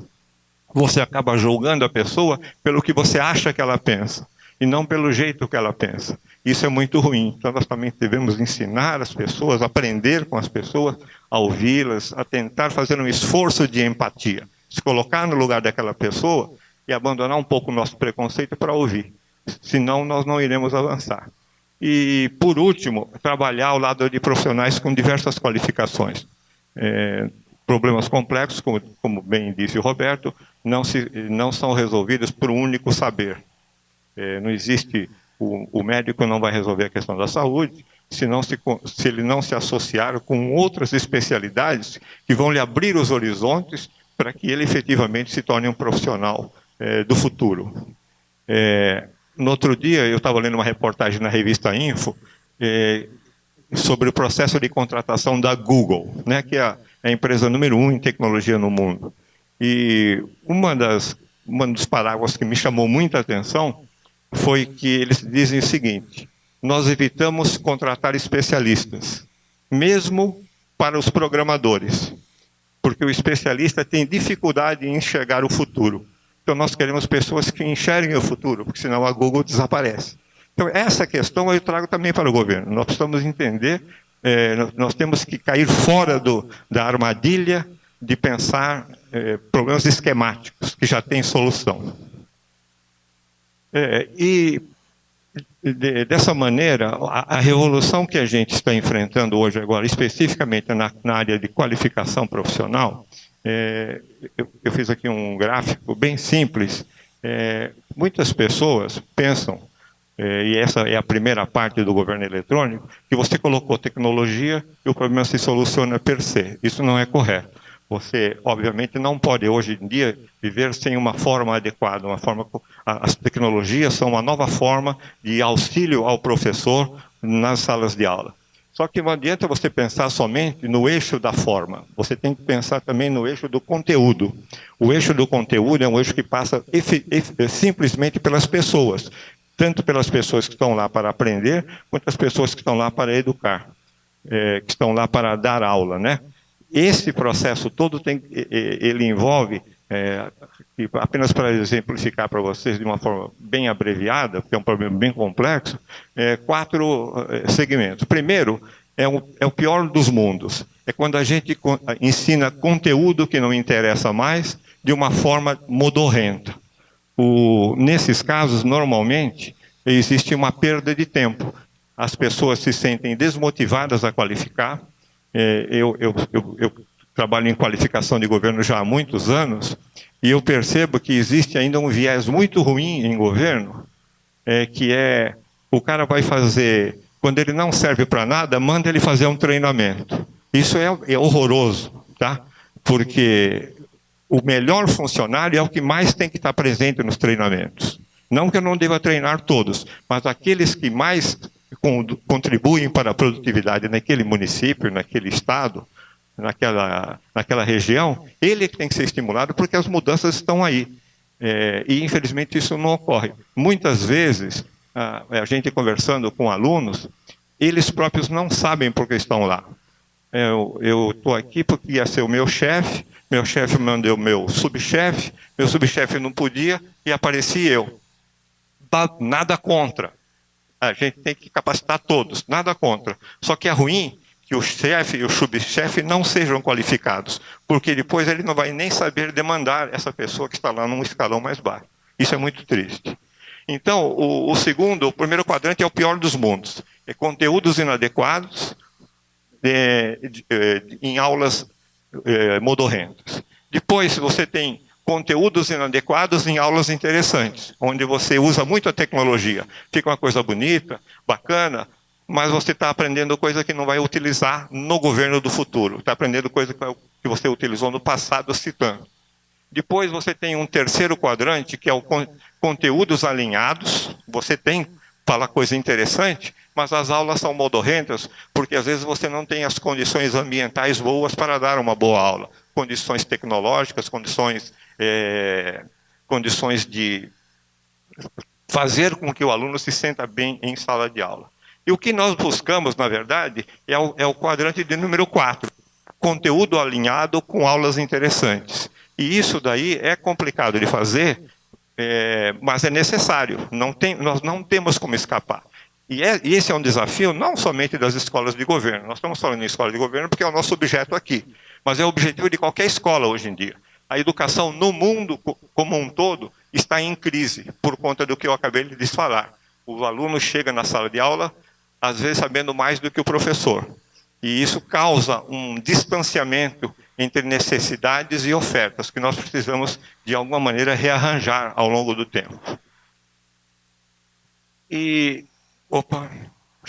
Você acaba julgando a pessoa pelo que você acha que ela pensa, e não pelo jeito que ela pensa. Isso é muito ruim. Então nós também devemos ensinar as pessoas, aprender com as pessoas, a ouvi-las, a tentar fazer um esforço de empatia. Se colocar no lugar daquela pessoa e abandonar um pouco o nosso preconceito para ouvir. Senão nós não iremos avançar. E, por último, trabalhar ao lado de profissionais com diversas qualificações. Problemas complexos, como bem disse o Roberto, não são resolvidos por um único saber. Não existe... O médico não vai resolver a questão da saúde se ele não se associar com outras especialidades que vão lhe abrir os horizontes para que ele efetivamente se torne um profissional do futuro. No outro dia, eu estava lendo uma reportagem na revista Info sobre o processo de contratação da Google, né, que é a empresa número 1 em tecnologia no mundo. E um dos parágrafos que me chamou muita atenção foi que eles dizem o seguinte: nós evitamos contratar especialistas, mesmo para os programadores, porque o especialista tem dificuldade em enxergar o futuro. Então nós queremos pessoas que enxerguem o futuro, porque senão a Google desaparece. Então essa questão eu trago também para o governo. Nós precisamos entender, nós temos que cair fora da armadilha de pensar problemas esquemáticos, que já têm solução. Dessa maneira, a revolução que a gente está enfrentando hoje agora, especificamente na área de qualificação profissional, eu fiz aqui um gráfico bem simples. Muitas pessoas pensam, e essa é a primeira parte do governo eletrônico, que você colocou tecnologia e o problema se soluciona per se. Isso não é correto. Você, obviamente, não pode, hoje em dia, viver sem uma forma adequada. As tecnologias são uma nova forma de auxílio ao professor nas salas de aula. Só que não adianta você pensar somente no eixo da forma. Você tem que pensar também no eixo do conteúdo. O eixo do conteúdo é um eixo que passa simplesmente pelas pessoas. Tanto pelas pessoas que estão lá para aprender, quanto as pessoas que estão lá para educar. Que estão lá para dar aula, né? Esse processo todo ele envolve, apenas para exemplificar para vocês de uma forma bem abreviada, porque é um problema bem complexo, 4 segmentos. Primeiro, é o pior dos mundos. É quando a gente ensina conteúdo que não interessa mais de uma forma modorrenta. Nesses casos, normalmente, existe uma perda de tempo. As pessoas se sentem desmotivadas a qualificar. Eu trabalho em qualificação de governo já há muitos anos e eu percebo que existe ainda um viés muito ruim em governo, que o cara vai fazer, quando ele não serve para nada, manda ele fazer um treinamento. Isso é horroroso, tá? Porque o melhor funcionário é o que mais tem que estar presente nos treinamentos. Não que eu não deva treinar todos, mas aqueles que mais contribuem para a produtividade naquele município, naquele estado, naquela região, ele tem que ser estimulado porque as mudanças estão aí. E, infelizmente, isso não ocorre. Muitas vezes, a gente conversando com alunos, eles próprios não sabem por que estão lá. Eu estou aqui porque ia ser o meu chefe mandou o meu subchefe não podia e apareci eu. Nada contra. A gente tem que capacitar todos, nada contra. Só que é ruim que o chefe e o subchefe não sejam qualificados, porque depois ele não vai nem saber demandar essa pessoa que está lá num escalão mais baixo. Isso é muito triste. Então, o primeiro quadrante é o pior dos mundos. É conteúdos inadequados em aulas modorrentas. Depois você tem conteúdos inadequados em aulas interessantes, onde você usa muito a tecnologia. Fica uma coisa bonita, bacana, mas você está aprendendo coisa que não vai utilizar no governo do futuro. Está aprendendo coisa que você utilizou no passado citando. Depois você tem um terceiro quadrante, que é o conteúdos alinhados. Você fala coisa interessante, mas as aulas são modorrentas, porque às vezes você não tem as condições ambientais boas para dar uma boa aula. Condições tecnológicas, condições de fazer com que o aluno se sinta bem em sala de aula. E o que nós buscamos, na verdade, é o quadrante de número 4, conteúdo alinhado com aulas interessantes. E isso daí é complicado de fazer, mas é necessário, nós não temos como escapar. E esse é um desafio não somente das escolas de governo, nós estamos falando em escola de governo porque é o nosso objeto aqui, mas é o objetivo de qualquer escola hoje em dia. A educação no mundo como um todo está em crise, por conta do que eu acabei de lhes falar. O aluno chega na sala de aula, às vezes sabendo mais do que o professor. E isso causa um distanciamento entre necessidades e ofertas, que nós precisamos, de alguma maneira, rearranjar ao longo do tempo. Deixa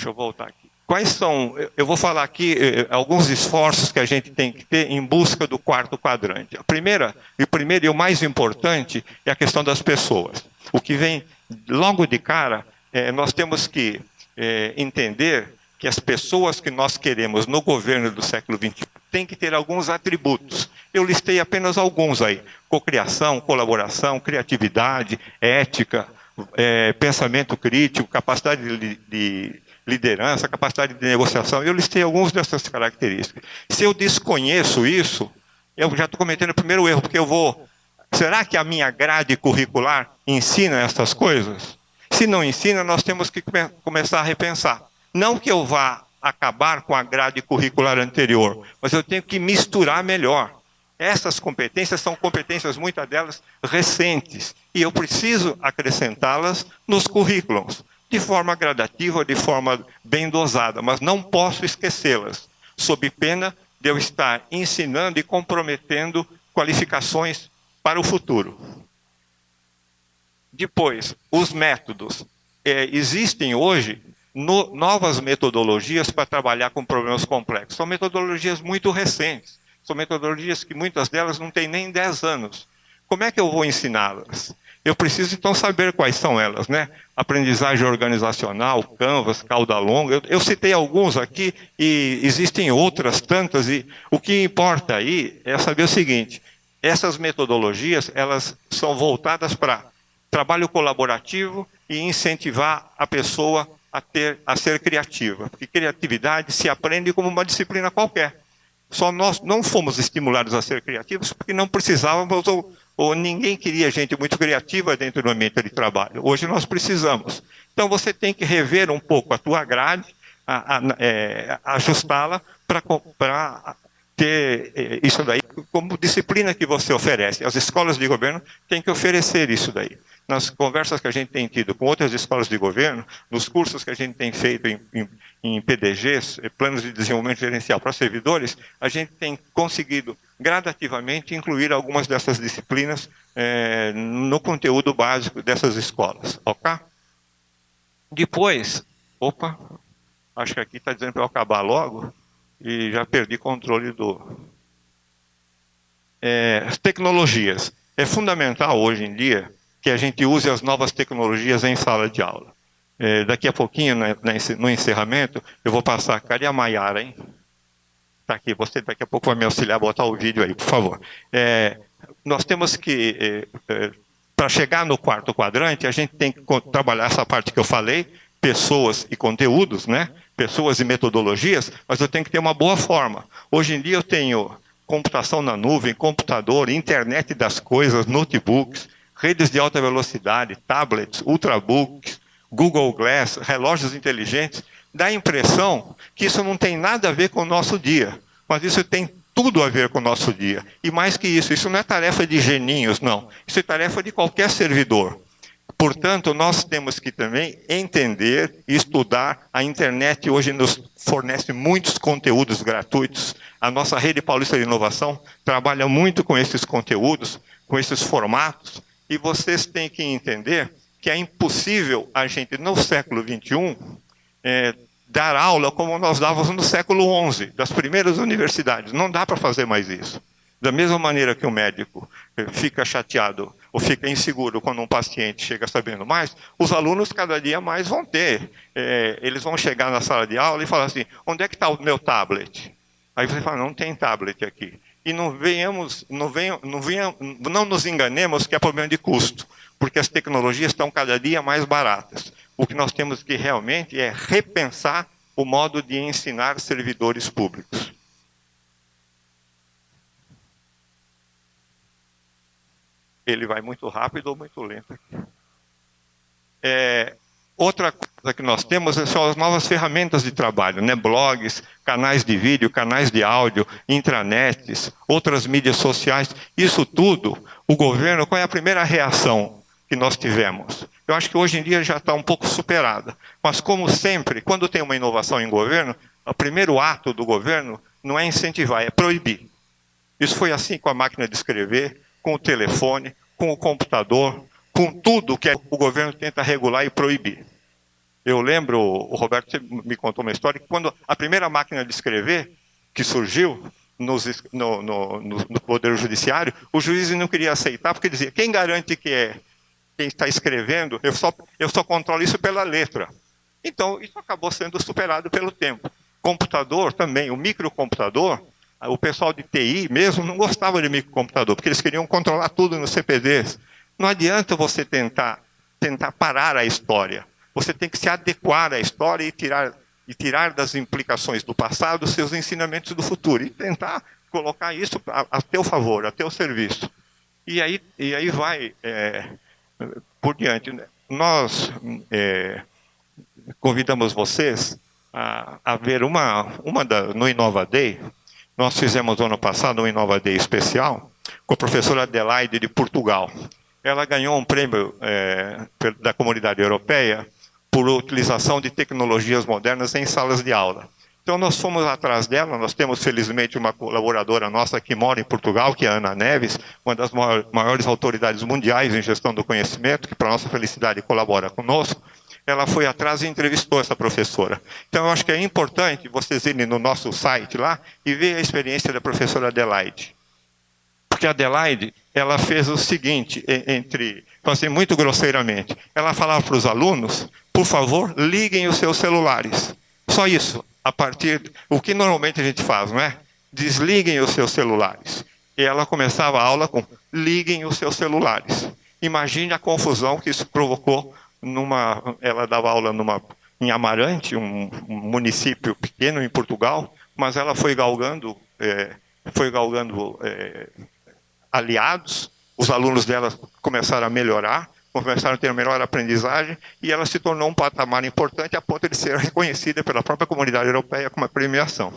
eu voltar aqui. Quais são, eu vou falar aqui alguns esforços que a gente tem que ter em busca do quarto quadrante. O primeiro e o mais importante é a questão das pessoas. O que vem logo de cara, nós temos que entender que as pessoas que nós queremos no governo do século XXI têm que ter alguns atributos. Eu listei apenas alguns aí: cocriação, colaboração, criatividade, ética, pensamento crítico, capacidade de liderança, capacidade de negociação. Eu listei algumas dessas características. Se eu desconheço isso, eu já estou cometendo o primeiro erro, porque será que a minha grade curricular ensina essas coisas? Se não ensina, nós temos que começar a repensar. Não que eu vá acabar com a grade curricular anterior, mas eu tenho que misturar melhor. Essas competências são competências, muitas delas, recentes, e eu preciso acrescentá-las nos currículos, de forma gradativa, de forma bem dosada, mas não posso esquecê-las, sob pena de eu estar ensinando e comprometendo qualificações para o futuro. Depois, os métodos. Existem hoje novas metodologias para trabalhar com problemas complexos. São metodologias muito recentes, são metodologias que muitas delas não têm nem 10 anos. Como é que eu vou ensiná-las? Eu preciso, então, saber quais são elas, né? Aprendizagem organizacional, Canvas, cauda longa. Eu citei alguns aqui e existem outras tantas. E o que importa aí é saber o seguinte: essas metodologias, elas são voltadas para trabalho colaborativo e incentivar a pessoa a ser criativa. Porque criatividade se aprende como uma disciplina qualquer. Só nós não fomos estimulados a ser criativos porque não precisávamos ou ninguém queria gente muito criativa dentro do ambiente de trabalho. Hoje nós precisamos. Então você tem que rever um pouco a tua grade, ajustá-la para ter isso daí como disciplina que você oferece. As escolas de governo têm que oferecer isso daí. Nas conversas que a gente tem tido com outras escolas de governo, nos cursos que a gente tem feito em PDGs, Planos de Desenvolvimento Gerencial para Servidores, a gente tem conseguido gradativamente incluir algumas dessas disciplinas no conteúdo básico dessas escolas. Ok? Depois, acho que aqui está dizendo para eu acabar logo, e já perdi controle as tecnologias. É fundamental hoje em dia que a gente use as novas tecnologias em sala de aula. Daqui a pouquinho, no encerramento, eu vou passar. Cadê a Maiara, hein? Está aqui, você daqui a pouco vai me auxiliar a botar o vídeo aí, por favor. Nós temos que, para chegar no quarto quadrante, a gente tem que trabalhar essa parte que eu falei, pessoas e conteúdos, né? Pessoas e metodologias, mas eu tenho que ter uma boa forma. Hoje em dia eu tenho computação na nuvem, computador, internet das coisas, notebooks, redes de alta velocidade, tablets, ultrabooks, Google Glass, relógios inteligentes. Dá a impressão que isso não tem nada a ver com o nosso dia, mas isso tem tudo a ver com o nosso dia. E mais que isso não é tarefa de geninhos, não. Isso é tarefa de qualquer servidor. Portanto, nós temos que também entender e estudar. A internet hoje nos fornece muitos conteúdos gratuitos. A nossa Rede Paulista de Inovação trabalha muito com esses conteúdos, com esses formatos. E vocês têm que entender que é impossível a gente, no século XXI, dar aula como nós dávamos no século XI, das primeiras universidades. Não dá para fazer mais isso. Da mesma maneira que o médico fica chateado ou fica inseguro quando um paciente chega sabendo mais, os alunos cada dia mais vão ter. Eles vão chegar na sala de aula e falar assim: onde é que está o meu tablet? Aí você fala: não tem tablet aqui. E não nos enganemos que é problema de custo, porque as tecnologias estão cada dia mais baratas. O que nós temos que realmente é repensar o modo de ensinar servidores públicos. Ele vai muito rápido ou muito lento aqui. Outra coisa que nós temos são as novas ferramentas de trabalho, né? Blogs, canais de vídeo, canais de áudio, intranets, outras mídias sociais. Isso tudo, o governo, qual é a primeira reação que nós tivemos? Eu acho que hoje em dia já está um pouco superada. Mas, como sempre, quando tem uma inovação em governo, o primeiro ato do governo não é incentivar, é proibir. Isso foi assim com a máquina de escrever, com o telefone, com o computador, com tudo que o governo tenta regular e proibir. Eu lembro, o Roberto me contou uma história, que quando a primeira máquina de escrever que surgiu no Poder Judiciário, o juiz não queria aceitar, porque dizia, quem garante que é quem está escrevendo, eu só controlo isso pela letra. Então, isso acabou sendo superado pelo tempo. Computador também, o microcomputador, o pessoal de TI mesmo não gostava de microcomputador, porque eles queriam controlar tudo nos CPDs. Não adianta você tentar parar a história. Você tem que se adequar à história e tirar das implicações do passado os seus ensinamentos do futuro. E tentar colocar isso a teu favor, a teu serviço. E aí vai por diante. Nós convidamos vocês a ver no Innova Day. Nós fizemos no ano passado um Innova Day especial com a professora Adelaide de Portugal. Ela ganhou um prêmio da Comunidade Europeia por utilização de tecnologias modernas em salas de aula. Então nós fomos atrás dela, nós temos felizmente uma colaboradora nossa que mora em Portugal, que é a Ana Neves, uma das maiores autoridades mundiais em gestão do conhecimento, que para nossa felicidade colabora conosco. Ela foi atrás e entrevistou essa professora. Então eu acho que é importante vocês irem no nosso site lá e ver a experiência da professora Adelaide. Porque a Adelaide, ela fez o seguinte, assim, muito grosseiramente, ela falava para os alunos, por favor, liguem os seus celulares. Só isso, o que normalmente a gente faz, não é? Desliguem os seus celulares. E ela começava a aula com, liguem os seus celulares. Imagine a confusão que isso provocou ela dava aula em Amarante, um município pequeno em Portugal, mas ela foi galgando aliados, os alunos dela começaram a melhorar, começaram a ter melhor aprendizagem, e ela se tornou um patamar importante a ponto de ser reconhecida pela própria Comunidade Europeia com uma premiação.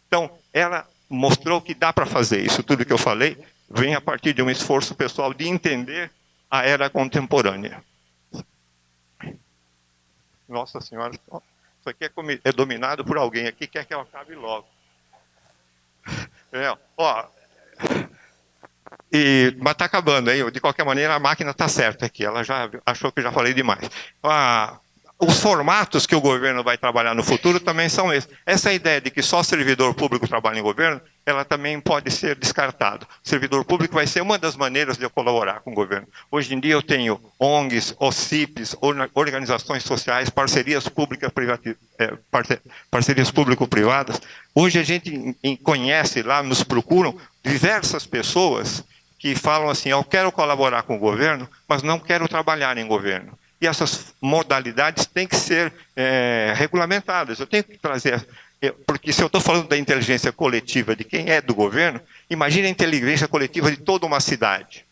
Então, ela mostrou que dá para fazer isso, tudo que eu falei, vem a partir de um esforço pessoal de entender a era contemporânea. Nossa Senhora, isso aqui é dominado por alguém aqui que quer que eu acabe logo. Mas está acabando, hein? De qualquer maneira, a máquina está certa aqui. Ela já achou que eu já falei demais. Os formatos que o governo vai trabalhar no futuro também são esses. Essa ideia de que só servidor público trabalha em governo, ela também pode ser descartada. O servidor público vai ser uma das maneiras de eu colaborar com o governo. Hoje em dia eu tenho ONGs, OCIPs, organizações sociais, parcerias público-privadas. Hoje a gente conhece lá, nos procuram diversas pessoas que falam assim, eu quero colaborar com o governo, mas não quero trabalhar em governo. E essas modalidades têm que ser regulamentadas. Eu tenho que trazer... Porque se eu estou falando da inteligência coletiva de quem é do governo, imagine a inteligência coletiva de toda uma cidade.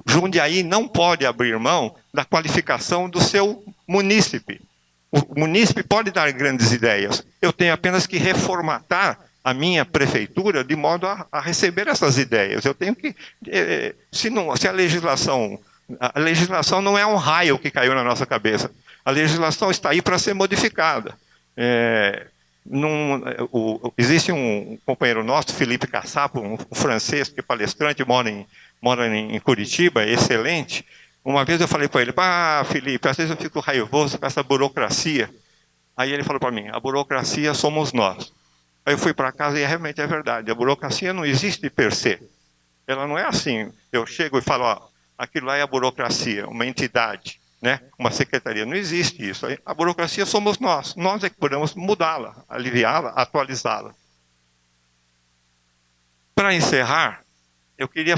Jundiaí não pode abrir mão da qualificação do seu munícipe. O munícipe pode dar grandes ideias. Eu tenho apenas que reformatar a minha prefeitura de modo a receber essas ideias. Eu tenho que... Se a legislação não é um raio que caiu na nossa cabeça. A legislação está aí para ser modificada. Existe um companheiro nosso, Felipe Cassapo, um francês que é palestrante, mora em Curitiba, excelente. Uma vez eu falei para ele, Felipe, às vezes eu fico raivoso com essa burocracia. Aí ele falou para mim, a burocracia somos nós. Aí eu fui para casa e realmente é verdade, a burocracia não existe per se. Ela não é assim, eu chego e falo, aquilo lá é a burocracia, uma entidade, né? Uma secretaria. Não existe isso. A burocracia somos nós. Nós é que podemos mudá-la, aliviá-la, atualizá-la. Para encerrar, eu queria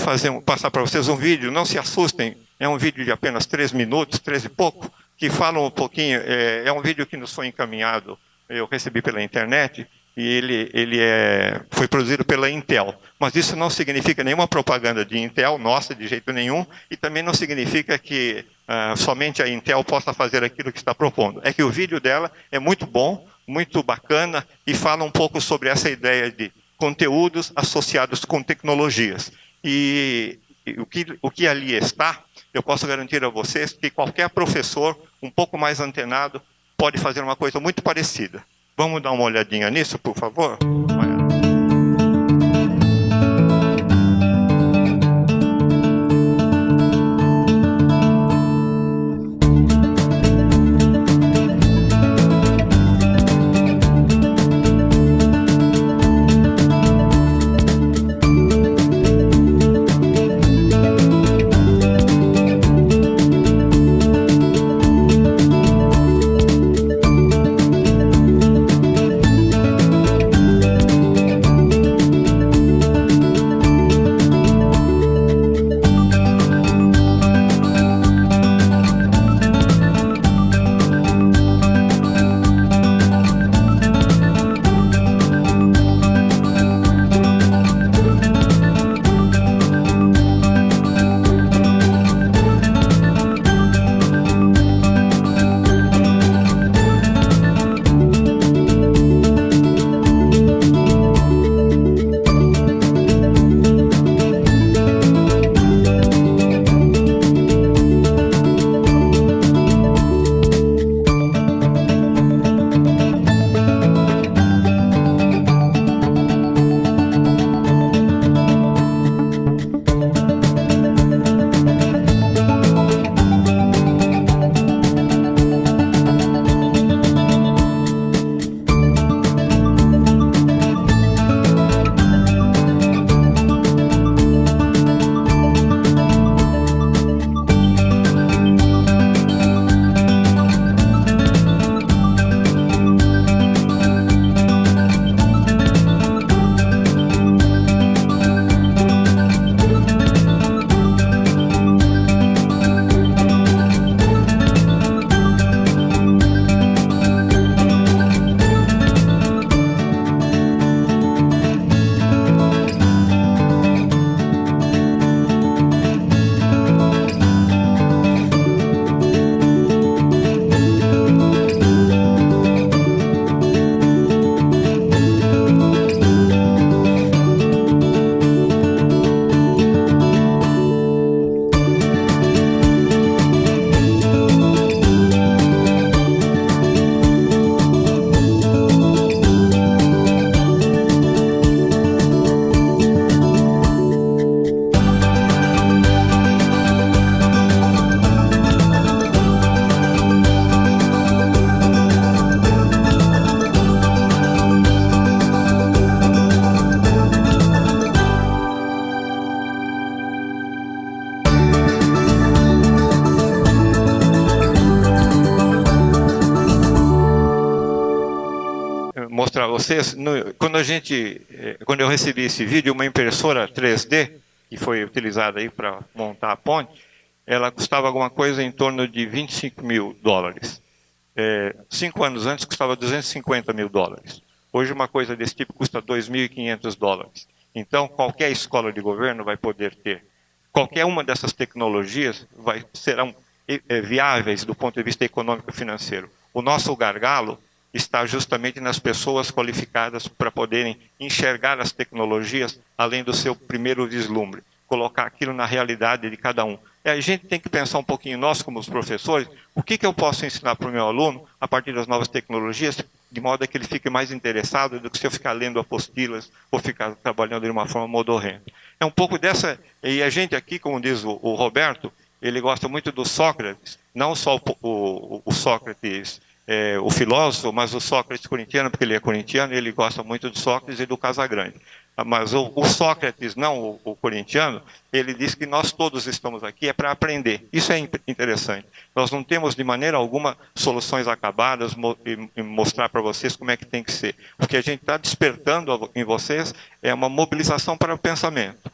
passar para vocês um vídeo, não se assustem, é um vídeo de apenas 3 minutos, 3 e pouco, que fala um pouquinho, é um vídeo que nos foi encaminhado, eu recebi pela internet, e ele foi produzido pela Intel. Mas isso não significa nenhuma propaganda de Intel, nossa, de jeito nenhum, e também não significa que somente a Intel possa fazer aquilo que está propondo. É que o vídeo dela é muito bom, muito bacana, e fala um pouco sobre essa ideia de conteúdos associados com tecnologias. E o que ali está, eu posso garantir a vocês que qualquer professor um pouco mais antenado pode fazer uma coisa muito parecida. Vamos dar uma olhadinha nisso, por favor? mostrar a vocês, quando eu recebi esse vídeo, uma impressora 3D, que foi utilizada aí para montar a ponte, ela custava alguma coisa em torno de 25 mil dólares. 5 anos antes custava 250 mil dólares. Hoje uma coisa desse tipo custa 2.500 dólares. Então qualquer escola de governo vai poder ter. Qualquer uma dessas tecnologias serão viáveis do ponto de vista econômico e financeiro. O nosso gargalo está justamente nas pessoas qualificadas para poderem enxergar as tecnologias além do seu primeiro vislumbre, colocar aquilo na realidade de cada um. E a gente tem que pensar um pouquinho, nós como os professores, o que eu posso ensinar para o meu aluno a partir das novas tecnologias, de modo a que ele fique mais interessado do que se eu ficar lendo apostilas ou ficar trabalhando de uma forma modorrenta. É um pouco dessa, e a gente aqui, como diz o Roberto, ele gosta muito do Sócrates, não só o Sócrates, o filósofo, mas o Sócrates corintiano, porque ele é corintiano, ele gosta muito do Sócrates e do Casagrande. Mas o Sócrates, não o corintiano, ele diz que nós todos estamos aqui para aprender. Isso é interessante. Nós não temos de maneira alguma soluções acabadas e mostrar para vocês como é que tem que ser. O que a gente está despertando em vocês é uma mobilização para o pensamento.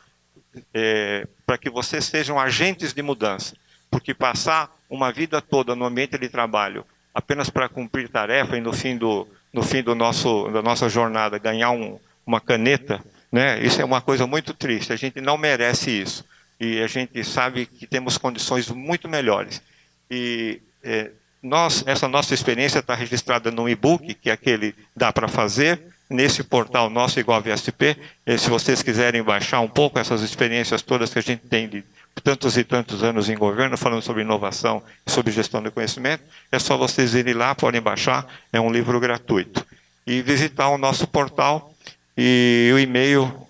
Para que vocês sejam agentes de mudança. Porque passar uma vida toda no ambiente de trabalho apenas para cumprir tarefa e no fim da nossa jornada ganhar uma caneta, né? Isso é uma coisa muito triste. A gente não merece isso. E a gente sabe que temos condições muito melhores. E essa nossa experiência está registrada no e-book, que é aquele Dá para Fazer, nesse portal nosso igual a VSP. Se vocês quiserem baixar um pouco essas experiências todas que a gente tem de tantos e tantos anos em governo, falando sobre inovação e sobre gestão do conhecimento, é só vocês irem lá, podem baixar, é um livro gratuito. E visitar o nosso portal, e o e-mail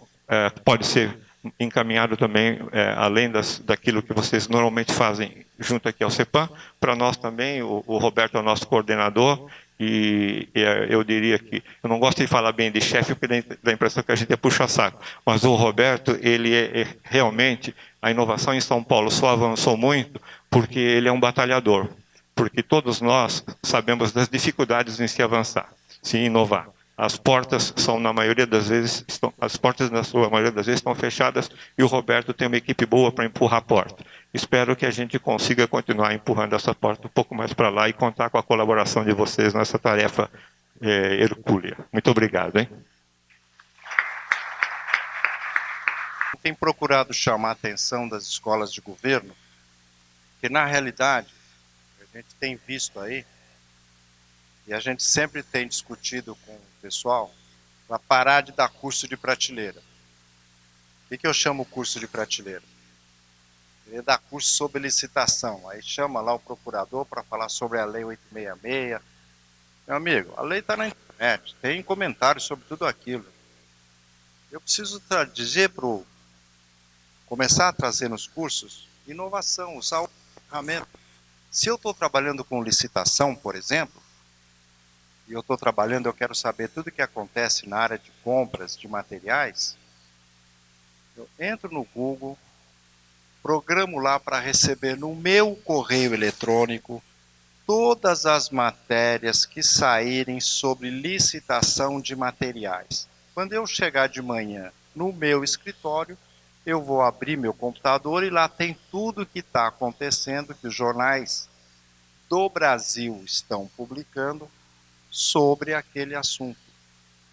pode ser encaminhado também, além daquilo que vocês normalmente fazem junto aqui ao CEPAM, para nós também, o Roberto é o nosso coordenador, e eu diria que, eu não gosto de falar bem de chefe, porque dá a impressão que a gente é puxa-saco, mas o Roberto, ele realmente, a inovação em São Paulo só avançou muito porque ele é um batalhador, porque todos nós sabemos das dificuldades em se avançar, se inovar. As portas são, na maioria das vezes, as portas na sua maioria das vezes estão fechadas e o Roberto tem uma equipe boa para empurrar a porta. Espero que a gente consiga continuar empurrando essa porta um pouco mais para lá e contar com a colaboração de vocês nessa tarefa hercúlea. Muito obrigado, hein? Tem procurado chamar a atenção das escolas de governo, que na realidade, a gente tem visto aí, e a gente sempre tem discutido com o pessoal, para parar de dar curso de prateleira. O que eu chamo curso de prateleira? Ele dá curso sobre licitação, aí chama lá o procurador para falar sobre a Lei 866. Meu amigo, a lei está na internet, tem comentários sobre tudo aquilo. Eu preciso dizer começar a trazer nos cursos inovação, usar o ferramenta. Se eu estou trabalhando com licitação, por exemplo, e eu estou trabalhando, eu quero saber tudo o que acontece na área de compras de materiais, eu entro no Google, programo lá para receber no meu correio eletrônico todas as matérias que saírem sobre licitação de materiais. Quando eu chegar de manhã no meu escritório, eu vou abrir meu computador e lá tem tudo que está acontecendo, que os jornais do Brasil estão publicando sobre aquele assunto.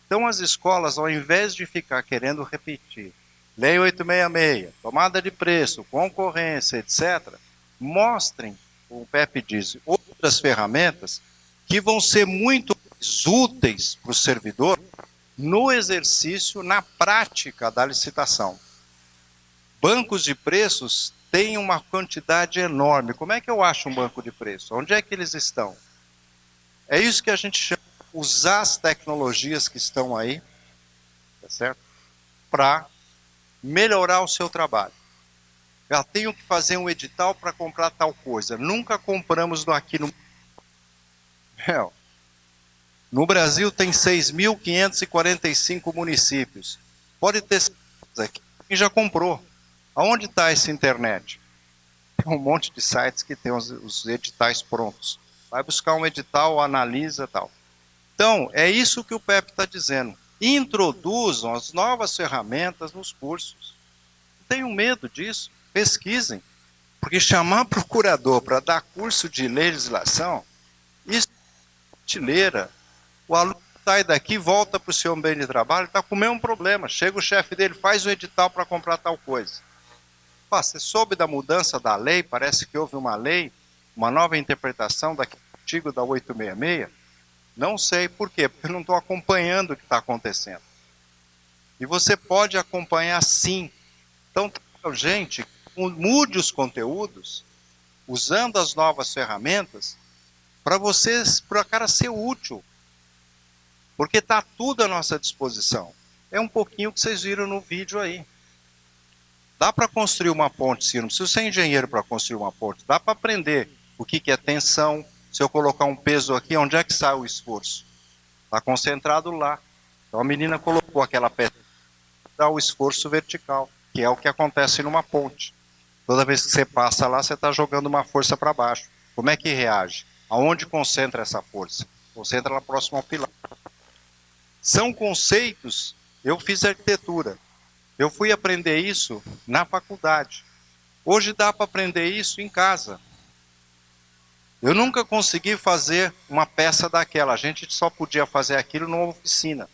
Então as escolas, ao invés de ficar querendo repetir Lei 866, tomada de preço, concorrência, etc., mostrem, o PEP diz, outras ferramentas que vão ser muito mais úteis para o servidor no exercício, na prática da licitação. Bancos de preços têm uma quantidade enorme. Como é que eu acho um banco de preço? Onde é que eles estão? É isso que a gente chama de usar as tecnologias que estão aí, tá certo? Para melhorar o seu trabalho. Já tenho que fazer um edital para comprar tal coisa. Nunca compramos aqui no... No Brasil tem 6.545 municípios. Pode ter aqui. Quem já comprou? Aonde está essa internet? Tem um monte de sites que tem os editais prontos. Vai buscar um edital, analisa e tal. Então, é isso que o PEP está dizendo. Introduzam as novas ferramentas nos cursos. Não tenham medo disso, pesquisem. Porque chamar procurador para dar curso de legislação, isso é prateleira. O aluno sai daqui, volta para o seu ambiente de trabalho, está com o mesmo problema. Chega o chefe dele, faz o edital para comprar tal coisa. Pô, você soube da mudança da lei? Parece que houve uma lei, uma nova interpretação daquele artigo da 866. Não sei por quê, porque eu não estou acompanhando o que está acontecendo. E você pode acompanhar sim. Então, gente, mude os conteúdos, usando as novas ferramentas, para vocês, para o cara ser útil. Porque está tudo à nossa disposição. É um pouquinho que vocês viram no vídeo aí. Dá para construir uma ponte, sim. Não precisa ser engenheiro para construir uma ponte. Dá para aprender o que é tensão. Se eu colocar um peso aqui, onde é que sai o esforço? Está concentrado lá. Então a menina colocou aquela pedra para o esforço vertical, que é o que acontece numa ponte. Toda vez que você passa lá, você está jogando uma força para baixo. Como é que reage? Aonde concentra essa força? Concentra lá próximo ao pilar. São conceitos. Eu fiz arquitetura. Eu fui aprender isso na faculdade. Hoje dá para aprender isso em casa. Eu nunca consegui fazer uma peça daquela. A gente só podia fazer aquilo numa oficina.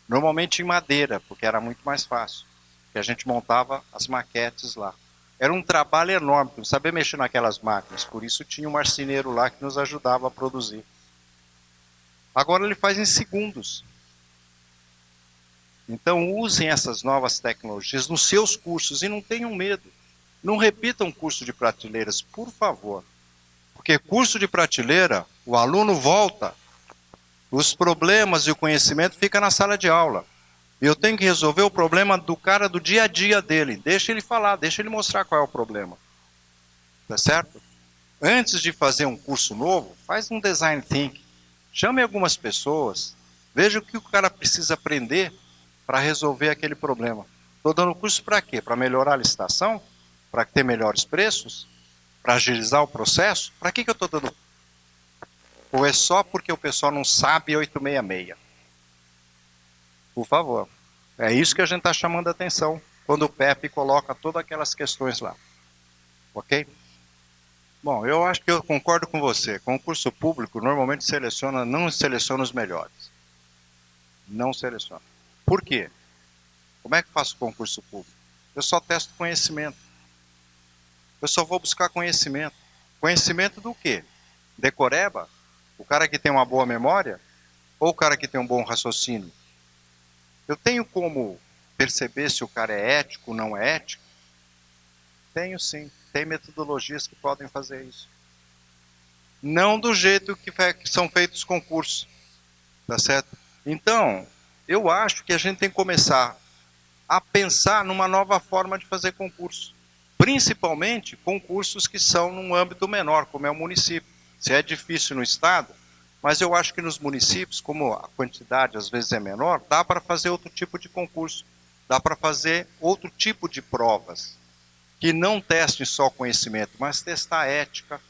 Normalmente em madeira, porque era muito mais fácil. Porque a gente montava as maquetes lá. Era um trabalho enorme, não sabia mexer naquelas máquinas. Por isso tinha um marceneiro lá que nos ajudava a produzir. Agora ele faz em segundos. Então usem essas novas tecnologias nos seus cursos e não tenham medo. Não repitam curso de prateleiras, por favor. Porque curso de prateleira, o aluno volta, os problemas e o conhecimento ficam na sala de aula. Eu tenho que resolver o problema do cara do dia a dia dele. Deixa ele falar, deixa ele mostrar qual é o problema. Tá certo? Antes de fazer um curso novo, faz um design thinking. Chame algumas pessoas, veja o que o cara precisa aprender para resolver aquele problema. Estou dando curso para quê? Para melhorar a licitação? Para ter melhores preços? Para agilizar o processo? Para que eu estou dando? Ou é só porque o pessoal não sabe 866? Por favor. É isso que a gente está chamando a atenção quando o PEP coloca todas aquelas questões lá. Ok? Bom, eu acho que eu concordo com você. Concurso público normalmente não seleciona os melhores. Não seleciona. Por quê? Como é que eu faço concurso público? Eu só testo conhecimento. Eu só vou buscar conhecimento. Conhecimento do quê? Decoreba? O cara que tem uma boa memória? Ou o cara que tem um bom raciocínio? Eu tenho como perceber se o cara é ético ou não é ético? Tenho sim. Tem metodologias que podem fazer isso. Não do jeito que são feitos os concursos. Tá certo? Então, eu acho que a gente tem que começar a pensar numa nova forma de fazer concurso. Principalmente concursos que são num âmbito menor, como é o município. Se é difícil no estado, mas eu acho que nos municípios, como a quantidade às vezes é menor, dá para fazer outro tipo de concurso. Dá para fazer outro tipo de provas. Que não testem só conhecimento, mas testar a ética.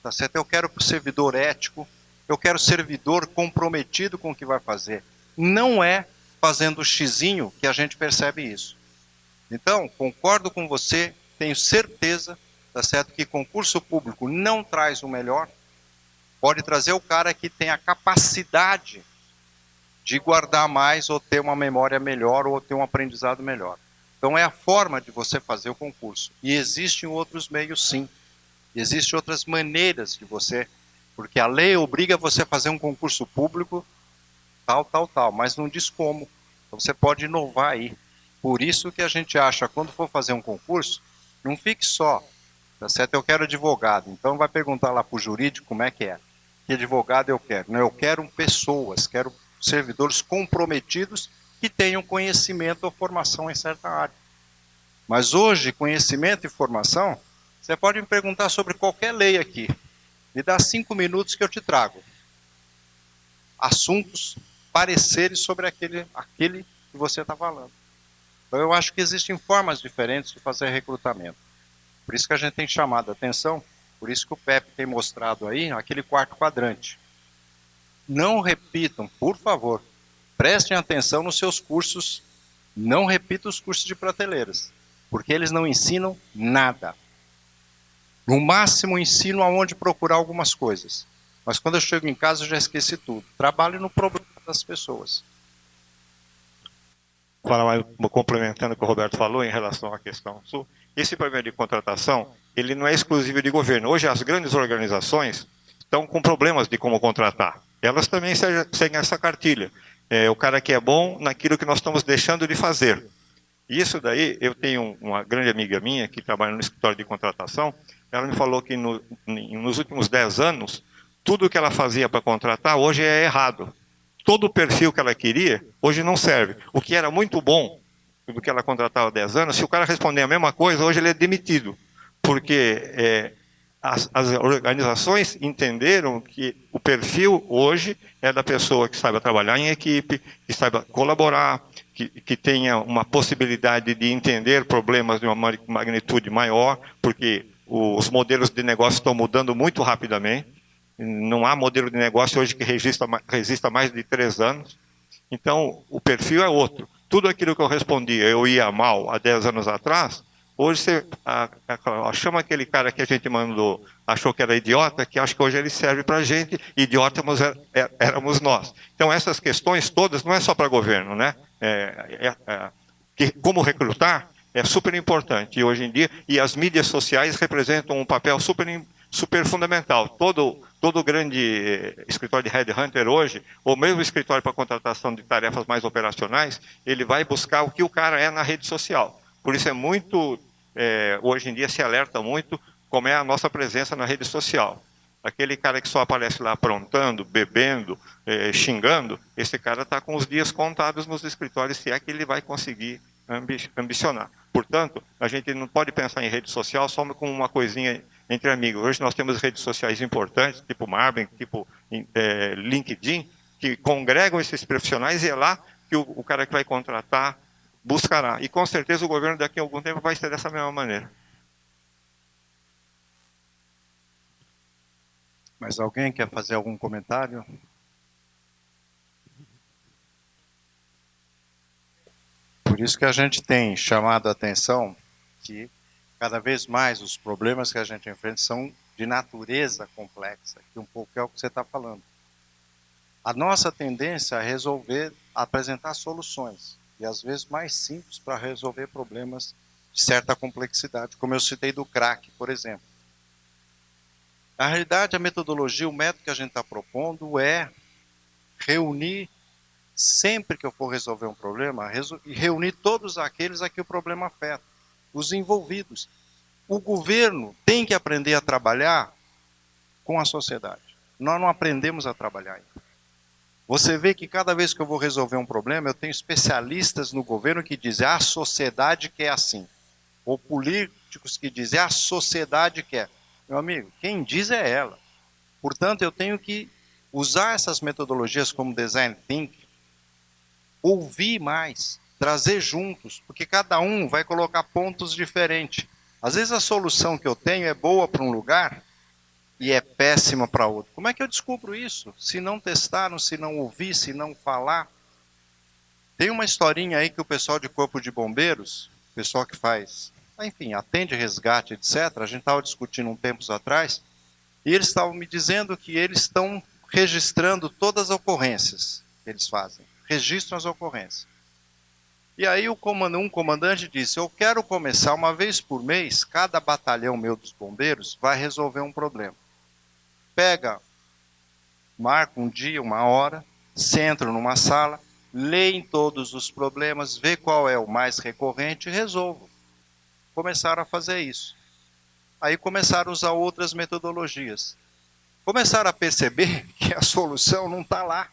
Tá certo? Eu quero servidor ético, eu quero servidor comprometido com o que vai fazer. Não é fazendo o xizinho que a gente percebe isso. Então, concordo com você, tenho certeza, tá certo, que concurso público não traz o melhor, pode trazer o cara que tem a capacidade de guardar mais, ou ter uma memória melhor, ou ter um aprendizado melhor. Então é a forma de você fazer o concurso. E existem outros meios sim. Existem outras maneiras de você, porque a lei obriga você a fazer um concurso público, tal, mas não diz como. Então você pode inovar aí. Por isso que a gente acha, quando for fazer um concurso, não fique só, tá certo? Eu quero advogado, então vai perguntar lá para o jurídico como é que é. Que advogado eu quero? Não, eu quero pessoas, quero servidores comprometidos que tenham conhecimento ou formação em certa área. Mas hoje, conhecimento e formação, você pode me perguntar sobre qualquer lei aqui. Me dá 5 minutos que eu te trago. Assuntos, pareceres sobre aquele que você está falando. Então eu acho que existem formas diferentes de fazer recrutamento. Por isso que a gente tem chamado a atenção, por isso que o PEP tem mostrado aí aquele quarto quadrante. Não repitam, por favor, prestem atenção nos seus cursos, não repita os cursos de prateleiras, porque eles não ensinam nada. No máximo ensinam aonde procurar algumas coisas, mas quando eu chego em casa eu já esqueci tudo. Trabalhe no problema das pessoas. Falar mais, complementando o que o Roberto falou em relação à questão sul, esse problema de contratação, ele não é exclusivo de governo. Hoje as grandes organizações estão com problemas de como contratar. Elas também seguem essa cartilha. O cara que é bom naquilo que nós estamos deixando de fazer. Isso daí, eu tenho uma grande amiga minha que trabalha no escritório de contratação, ela me falou que nos últimos 10 anos, tudo que ela fazia para contratar hoje é errado. Todo o perfil que ela queria, hoje não serve. O que era muito bom, do que ela contratava há 10 anos, se o cara responder a mesma coisa, hoje ele é demitido. Porque as organizações entenderam que o perfil hoje é da pessoa que saiba trabalhar em equipe, que saiba colaborar, que tenha uma possibilidade de entender problemas de uma magnitude maior, porque os modelos de negócio estão mudando muito rapidamente. Não há modelo de negócio hoje que resista mais de 3 anos. Então, o perfil é outro. Tudo aquilo que eu respondia, eu ia mal há 10 anos atrás, hoje você chama aquele cara que a gente mandou, achou que era idiota, que acho que hoje ele serve para a gente, idiota éramos nós. Então, essas questões todas, não é só para governo, né? Como recrutar é super importante e hoje em dia, e as mídias sociais representam um papel super fundamental. Todo grande escritório de headhunter hoje, ou mesmo escritório para contratação de tarefas mais operacionais, ele vai buscar o que o cara é na rede social. Por isso é muito, hoje em dia se alerta muito como é a nossa presença na rede social. Aquele cara que só aparece lá aprontando, bebendo, xingando, esse cara está com os dias contados nos escritórios, se é que ele vai conseguir ambicionar. Portanto, a gente não pode pensar em rede social só como uma coisinha entre amigos. Hoje nós temos redes sociais importantes, tipo Marvin, tipo LinkedIn, que congregam esses profissionais e é lá que o cara que vai contratar buscará. E com certeza o governo daqui a algum tempo vai ser dessa mesma maneira. Mas alguém quer fazer algum comentário? Por isso que a gente tem chamado a atenção que cada vez mais os problemas que a gente enfrenta são de natureza complexa, que um pouco é o que você está falando. A nossa tendência é resolver, apresentar soluções, e às vezes mais simples para resolver problemas de certa complexidade, como eu citei do crack, por exemplo. Na realidade, a metodologia, o método que a gente está propondo é reunir, sempre que eu for resolver um problema, reunir todos aqueles a que o problema afeta, os envolvidos. O governo tem que aprender a trabalhar com a sociedade. Nós não aprendemos a trabalhar ainda. Você vê que cada vez que eu vou resolver um problema, eu tenho especialistas no governo que dizem a sociedade quer assim. Ou políticos que dizem a sociedade quer. Meu amigo, quem diz é ela. Portanto, eu tenho que usar essas metodologias como design thinking, ouvir mais, trazer juntos, porque cada um vai colocar pontos diferentes. Às vezes a solução que eu tenho é boa para um lugar e é péssima para outro. Como é que eu descubro isso? Se não testaram, se não ouvir, se não falar. Tem uma historinha aí que o pessoal de Corpo de Bombeiros, o pessoal que faz, enfim, atende resgate, etc., a gente estava discutindo um tempos atrás, e eles estavam me dizendo que eles estão registrando todas as ocorrências que eles fazem. Registram as ocorrências. E aí um comandante disse, eu quero começar uma vez por mês, cada batalhão meu dos bombeiros vai resolver um problema. Pega, marca um dia, uma hora, senta numa sala, leem todos os problemas, vê qual é o mais recorrente e resolvam. Começaram a fazer isso. Aí começaram a usar outras metodologias. Começaram a perceber que a solução não está lá.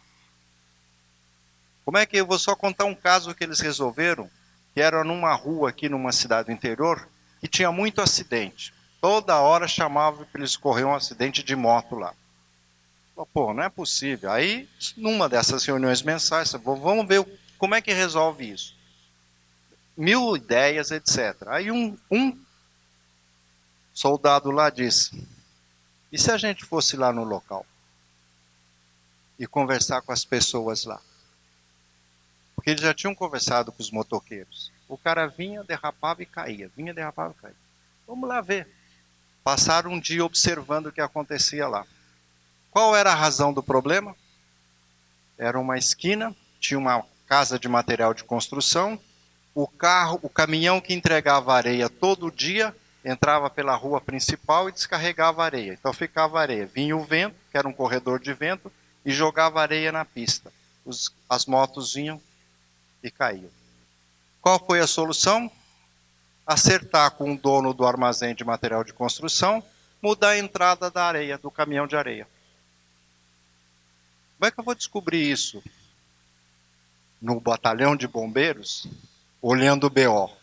Como é que eu vou só contar um caso que eles resolveram, que era numa rua aqui numa cidade do interior, que tinha muito acidente. Toda hora chamava para eles correr um acidente de moto lá. Pô, não é possível. Aí, numa dessas reuniões mensais, vamos ver como é que resolve isso. 1000 ideias, etc. Aí um soldado lá disse, e se a gente fosse lá no local? e conversar com as pessoas lá. Porque eles já tinham conversado com os motoqueiros. O cara vinha, derrapava e caía. Vinha, derrapava e caía. Vamos lá ver. Passaram um dia observando o que acontecia lá. Qual era a razão do problema? Era uma esquina, tinha uma casa de material de construção, o caminhão que entregava areia todo dia, entrava pela rua principal e descarregava areia. Então ficava areia. Vinha o vento, que era um corredor de vento, e jogava areia na pista. As motos vinham e caíam. Qual foi a solução? Acertar com o dono do armazém de material de construção, mudar a entrada da areia, do caminhão de areia. Como é que eu vou descobrir isso? No batalhão de bombeiros, olhando o BO.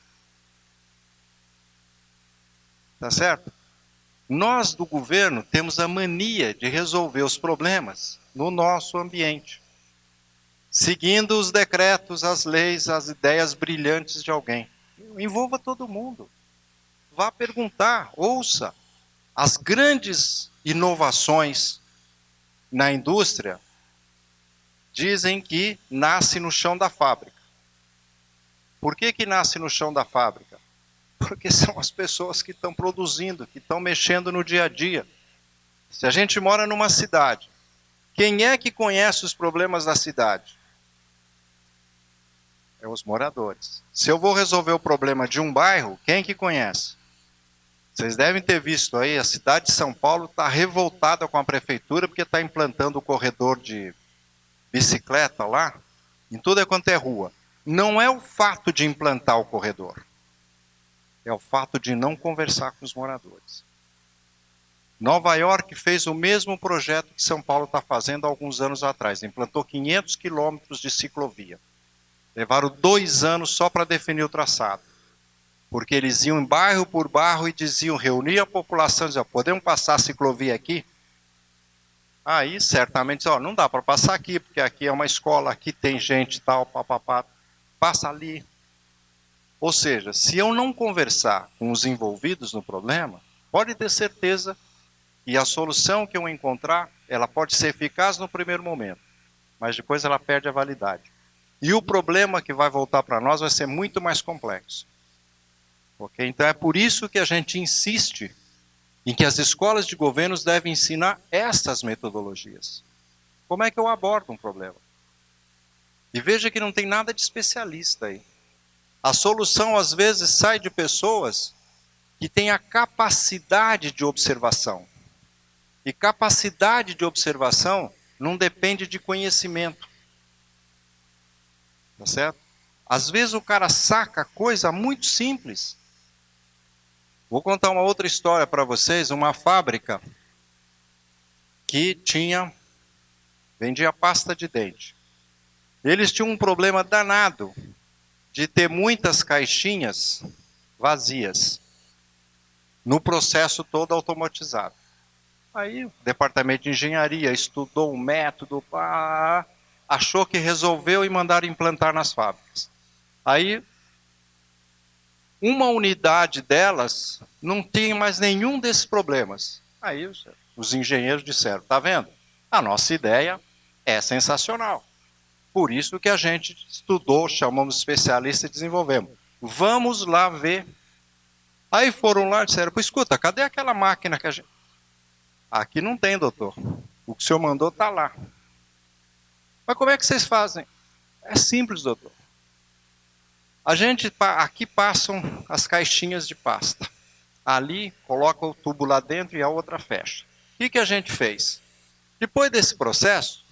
Tá certo? Nós do governo temos a mania de resolver os problemas no nosso ambiente, seguindo os decretos, as leis, as ideias brilhantes de alguém. Envolva todo mundo. Vá perguntar, ouça. As grandes inovações na indústria dizem que nasce no chão da fábrica. Por que nasce no chão da fábrica? Porque são as pessoas que estão produzindo, que estão mexendo no dia a dia. Se a gente mora numa cidade, quem é que conhece os problemas da cidade? É os moradores. Se eu vou resolver o problema de um bairro, quem que conhece? Vocês devem ter visto aí, a cidade de São Paulo está revoltada com a prefeitura porque está implantando o corredor de bicicleta lá, em tudo quanto é rua. Não é o fato de implantar o corredor, é o fato de não conversar com os moradores. Nova York fez o mesmo projeto que São Paulo está fazendo há alguns anos atrás, implantou 500 quilômetros de ciclovia. Levaram 2 anos só para definir o traçado. Porque eles iam bairro por bairro e diziam, reunir a população, diziam, podemos passar a ciclovia aqui? Aí, certamente, não dá para passar aqui, porque aqui é uma escola, aqui tem gente e tal, papapá, passa ali. Ou seja, se eu não conversar com os envolvidos no problema, pode ter certeza que a solução que eu encontrar, ela pode ser eficaz no primeiro momento, mas depois ela perde a validade. E o problema que vai voltar para nós vai ser muito mais complexo. Okay? Então é por isso que a gente insiste em que as escolas de governos devem ensinar essas metodologias. Como é que eu abordo um problema? E veja que não tem nada de especialista aí. A solução às vezes sai de pessoas que têm a capacidade de observação. E capacidade de observação não depende de conhecimento. Tá certo? Às vezes o cara saca coisa muito simples. Vou contar uma outra história para vocês. Uma fábrica que vendia pasta de dente. Eles tinham um problema danado de ter muitas caixinhas vazias no processo todo automatizado. Aí o departamento de engenharia estudou um método, achou que resolveu e mandaram implantar nas fábricas. Aí, uma unidade delas não tinha mais nenhum desses problemas. Aí os engenheiros disseram, tá vendo? A nossa ideia é sensacional. Por isso que a gente estudou, chamamos especialistas e desenvolvemos. Vamos lá ver. Aí foram lá e disseram, escuta, cadê aquela máquina que a gente... Aqui não tem, doutor. O que o senhor mandou está lá. Mas como é que vocês fazem? É simples, doutor. Aqui passam as caixinhas de pasta. Ali, coloca o tubo lá dentro e a outra fecha. O que a gente fez? Depois desse processo,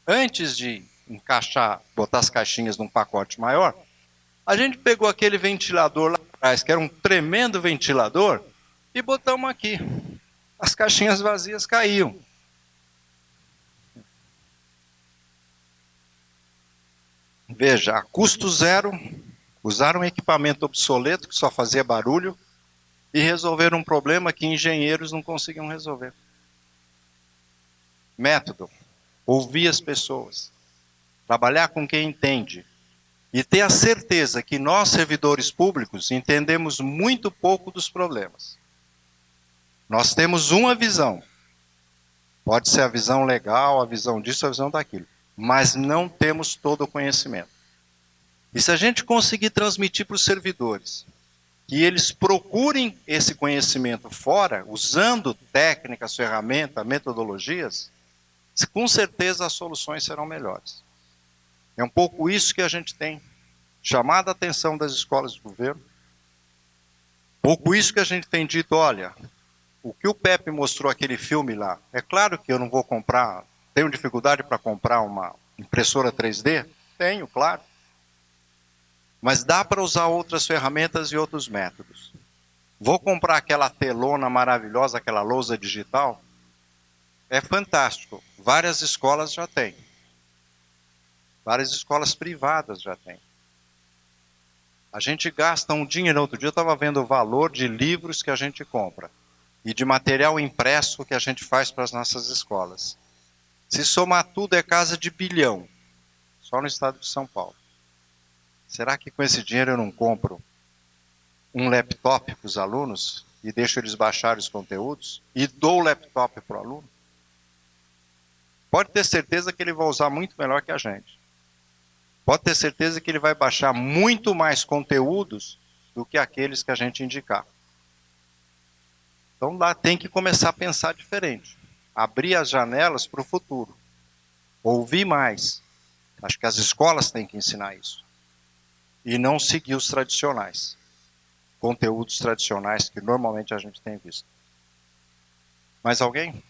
antes de encaixar, botar as caixinhas num pacote maior, a gente pegou aquele ventilador lá atrás, que era um tremendo ventilador, e botamos aqui. As caixinhas vazias caíam. Veja, a custo zero, usaram um equipamento obsoleto que só fazia barulho e resolveram um problema que engenheiros não conseguiam resolver. Método, ouvir as pessoas, trabalhar com quem entende e ter a certeza que nós, servidores públicos, entendemos muito pouco dos problemas. Nós temos uma visão. Pode ser a visão legal, a visão disso, a visão daquilo. Mas não temos todo o conhecimento. E se a gente conseguir transmitir para os servidores que eles procurem esse conhecimento fora, usando técnicas, ferramentas, metodologias, com certeza as soluções serão melhores. É um pouco isso que a gente tem chamado a atenção das escolas de governo. Pouco isso que a gente tem dito, olha, o que o Pepe mostrou aquele filme lá, é claro que eu não vou comprar, tenho dificuldade para comprar uma impressora 3D? Tenho, claro. Mas dá para usar outras ferramentas e outros métodos. Vou comprar aquela telona maravilhosa, aquela lousa digital? É fantástico. Várias escolas já têm. Várias escolas privadas já têm. A gente gasta um dinheiro. Outro dia eu estava vendo o valor de livros que a gente compra e de material impresso que a gente faz para as nossas escolas. Se somar tudo é casa de bilhão, só no estado de São Paulo. Será que com esse dinheiro eu não compro um laptop para os alunos e deixo eles baixarem os conteúdos e dou o laptop para o aluno? Pode ter certeza que ele vai usar muito melhor que a gente. Pode ter certeza que ele vai baixar muito mais conteúdos do que aqueles que a gente indicar. Então lá tem que começar a pensar diferente. Abrir as janelas para o futuro. Ouvir mais. Acho que as escolas têm que ensinar isso. E não seguir os tradicionais. Conteúdos tradicionais que normalmente a gente tem visto. Mais alguém?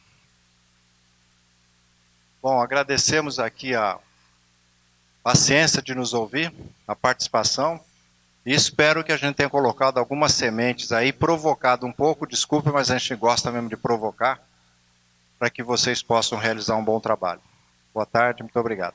Bom, agradecemos aqui a paciência de nos ouvir, a participação, e espero que a gente tenha colocado algumas sementes aí, provocado um pouco, desculpe, mas a gente gosta mesmo de provocar, para que vocês possam realizar um bom trabalho. Boa tarde, muito obrigado.